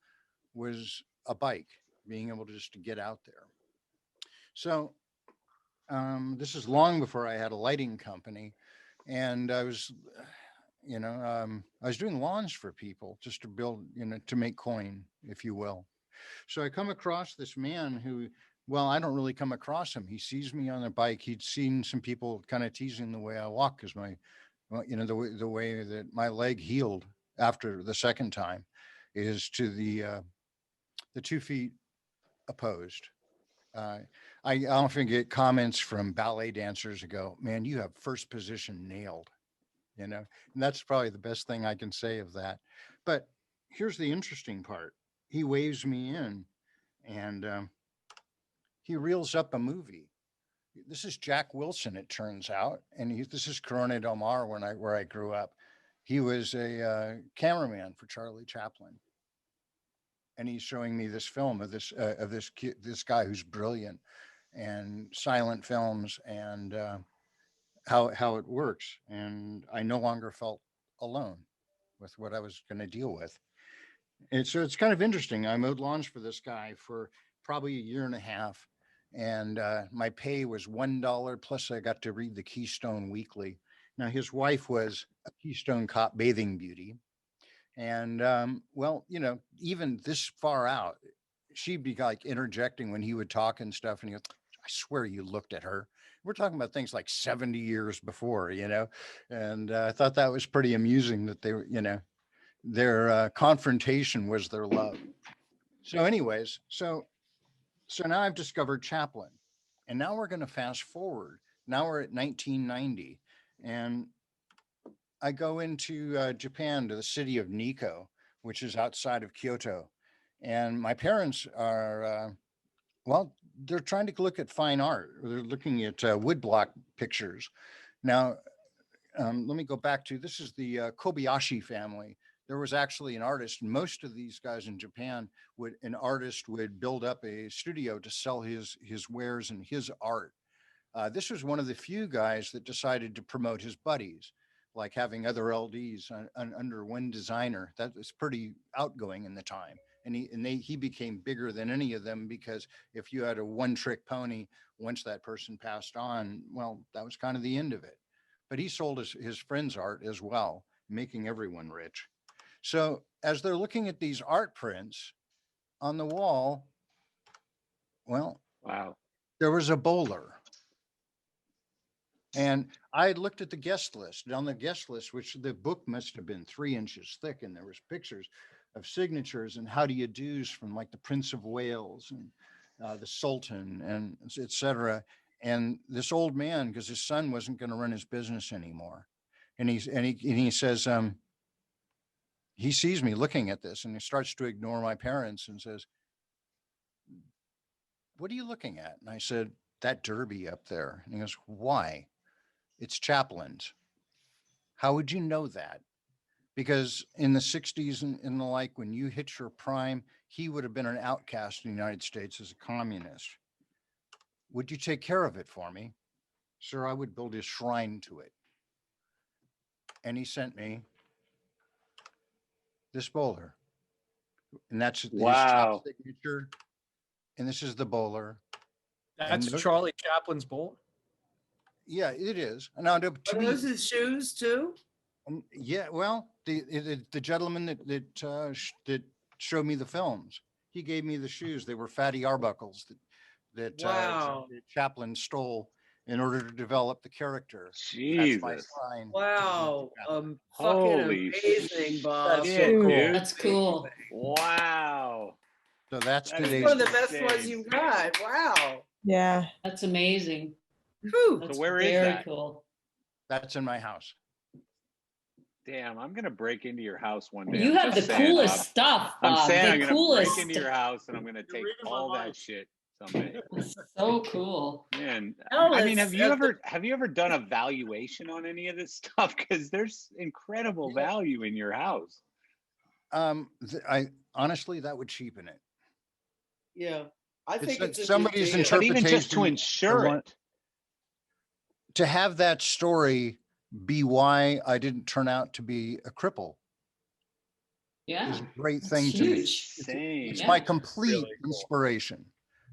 was a bike, being able to just to get out there. So this is long before I had a lighting company. And I was... I was doing lawns for people just to build, to make coin, if you will. So I come across this man who, well, I don't really come across him. He sees me on a bike. He'd seen some people kind of teasing the way I walk because the way that my leg healed after the second time is to the 2 feet opposed. I often get comments from ballet dancers who go, "Man, you have first position nailed." And that's probably the best thing I can say of that. But here's the interesting part. He waves me in and he reels up a movie. This is Jack Wilson, it turns out. And this is Corona del Mar where I grew up. He was a cameraman for Charlie Chaplin. And he's showing me this film of this guy who's brilliant and silent films and how it works. And I no longer felt alone with what I was going to deal with. And so it's kind of interesting. I mowed lawns for this guy for probably a year and a half. And my pay was $1 plus I got to read the Keystone Weekly. Now his wife was a Keystone Cop bathing beauty. And even this far out, she'd be like interjecting when he would talk and stuff. And he goes, "I swear you looked at her." We're talking about things like 70 years before, and I thought that was pretty amusing that they were, their confrontation was their love. So anyways, so now I've discovered Chaplin, and now we're going to fast forward. Now we're at 1990, and I go into Japan to the city of Nikko, which is outside of Kyoto. And my parents are Well, they're trying to look at fine art. They're looking at woodblock pictures. Now, let me go back to, this is the Kobayashi family. There was actually an artist, and most of these guys in Japan an artist would build up a studio to sell his wares and his art. This was one of the few guys that decided to promote his buddies, like having other LDs under one designer. That was pretty outgoing in the time. And he became bigger than any of them, because if you had a one-trick pony, once that person passed on, well, that was kind of the end of it. But he sold his friends' art as well, making everyone rich. So as they're looking at these art prints on the wall, well, wow, there was a bowler. And I looked at the guest list. On the guest list, which the book must have been 3 inches thick, and there was pictures of signatures and how do you do's from like the Prince of Wales and the Sultan and et cetera. And this old man, because his son wasn't going to run his business anymore. And he says, he sees me looking at this and he starts to ignore my parents and says, "What are you looking at?" And I said, "That derby up there." And he goes, "Why?" "It's Chaplin's." "How would you know that?" Because in the 60s and the like, when you hit your prime, he would have been an outcast in the United States as a communist. "Would you take care of it for me?" "Sir, I would build a shrine to it." And he sent me this bowler. And that's his top signature. And this is the bowler. That's Charlie Chaplin's bowl? Yeah, it is. Now, to Are me, those his shoes too? yeah, well, the gentleman that showed me the films, he gave me the shoes. They were Fatty Arbuckles that Wow. Chaplin stole in order to develop the character. Jesus. That's my sign. Wow. Fucking Holy amazing, Bob. shit, dude. That's cool. Wow. So that's That's today's. one of the best ones you've got. Wow. Yeah. That's amazing. Whew. That's where is very that? cool. That's in my house. Damn, I'm gonna break into your house one day. You I'm have the just saying, coolest Bob. stuff, I'm Bob. saying The I'm gonna coolest break into your house and I'm gonna take all that shit someday. So cool. Man, Oh, I mean, it's- have you ever done a valuation on any of this stuff? Because there's incredible value in your house. I honestly, that would cheapen it. Yeah. I think like it's a somebody's good deal. But even just to interpretation insure of it. To have that story be why I didn't turn out to be a cripple Yeah. is a great That's thing to me. huge. Insane. It's Yeah. my complete Really cool. inspiration.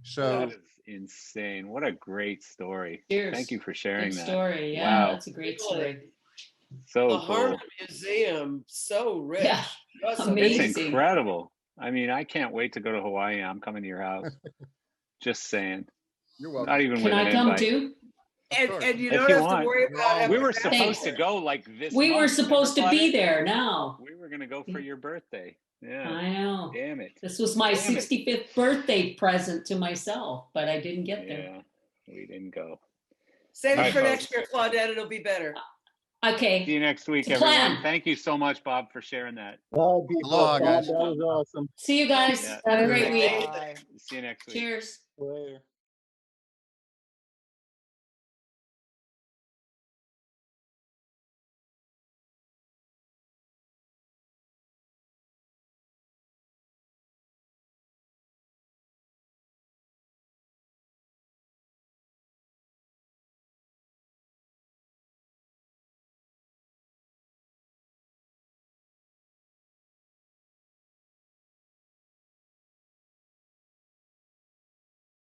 So That is insane. What a great story. Cheers. Thank you for sharing Good that. story. Yeah, Wow. that's a great story. So The cool. Harmon Museum, so rich. Yeah. That's Amazing. It's incredible. I mean, I can't wait to go to Hawaii. I'm coming to your house. Just saying. you're welcome. Not even Can with I an come invite. too? And you If don't you have want. to worry about We having were a supposed to passport. go like this We were month. supposed to Never be thought it. there now. We were gonna go for your birthday. Yeah. I know. Damn it. This was my Damn it. 65th birthday present to myself, but I didn't get there. Yeah. We didn't go. Save All it right, for folks. next year, Claudette. It'll be better. Okay. See you next week, It's a everyone. plan. Thank you so much, Bob, for sharing that. Aloha, guys. That was awesome. See you guys. Yeah. Have a great week. Bye. See you next week. Cheers. Later.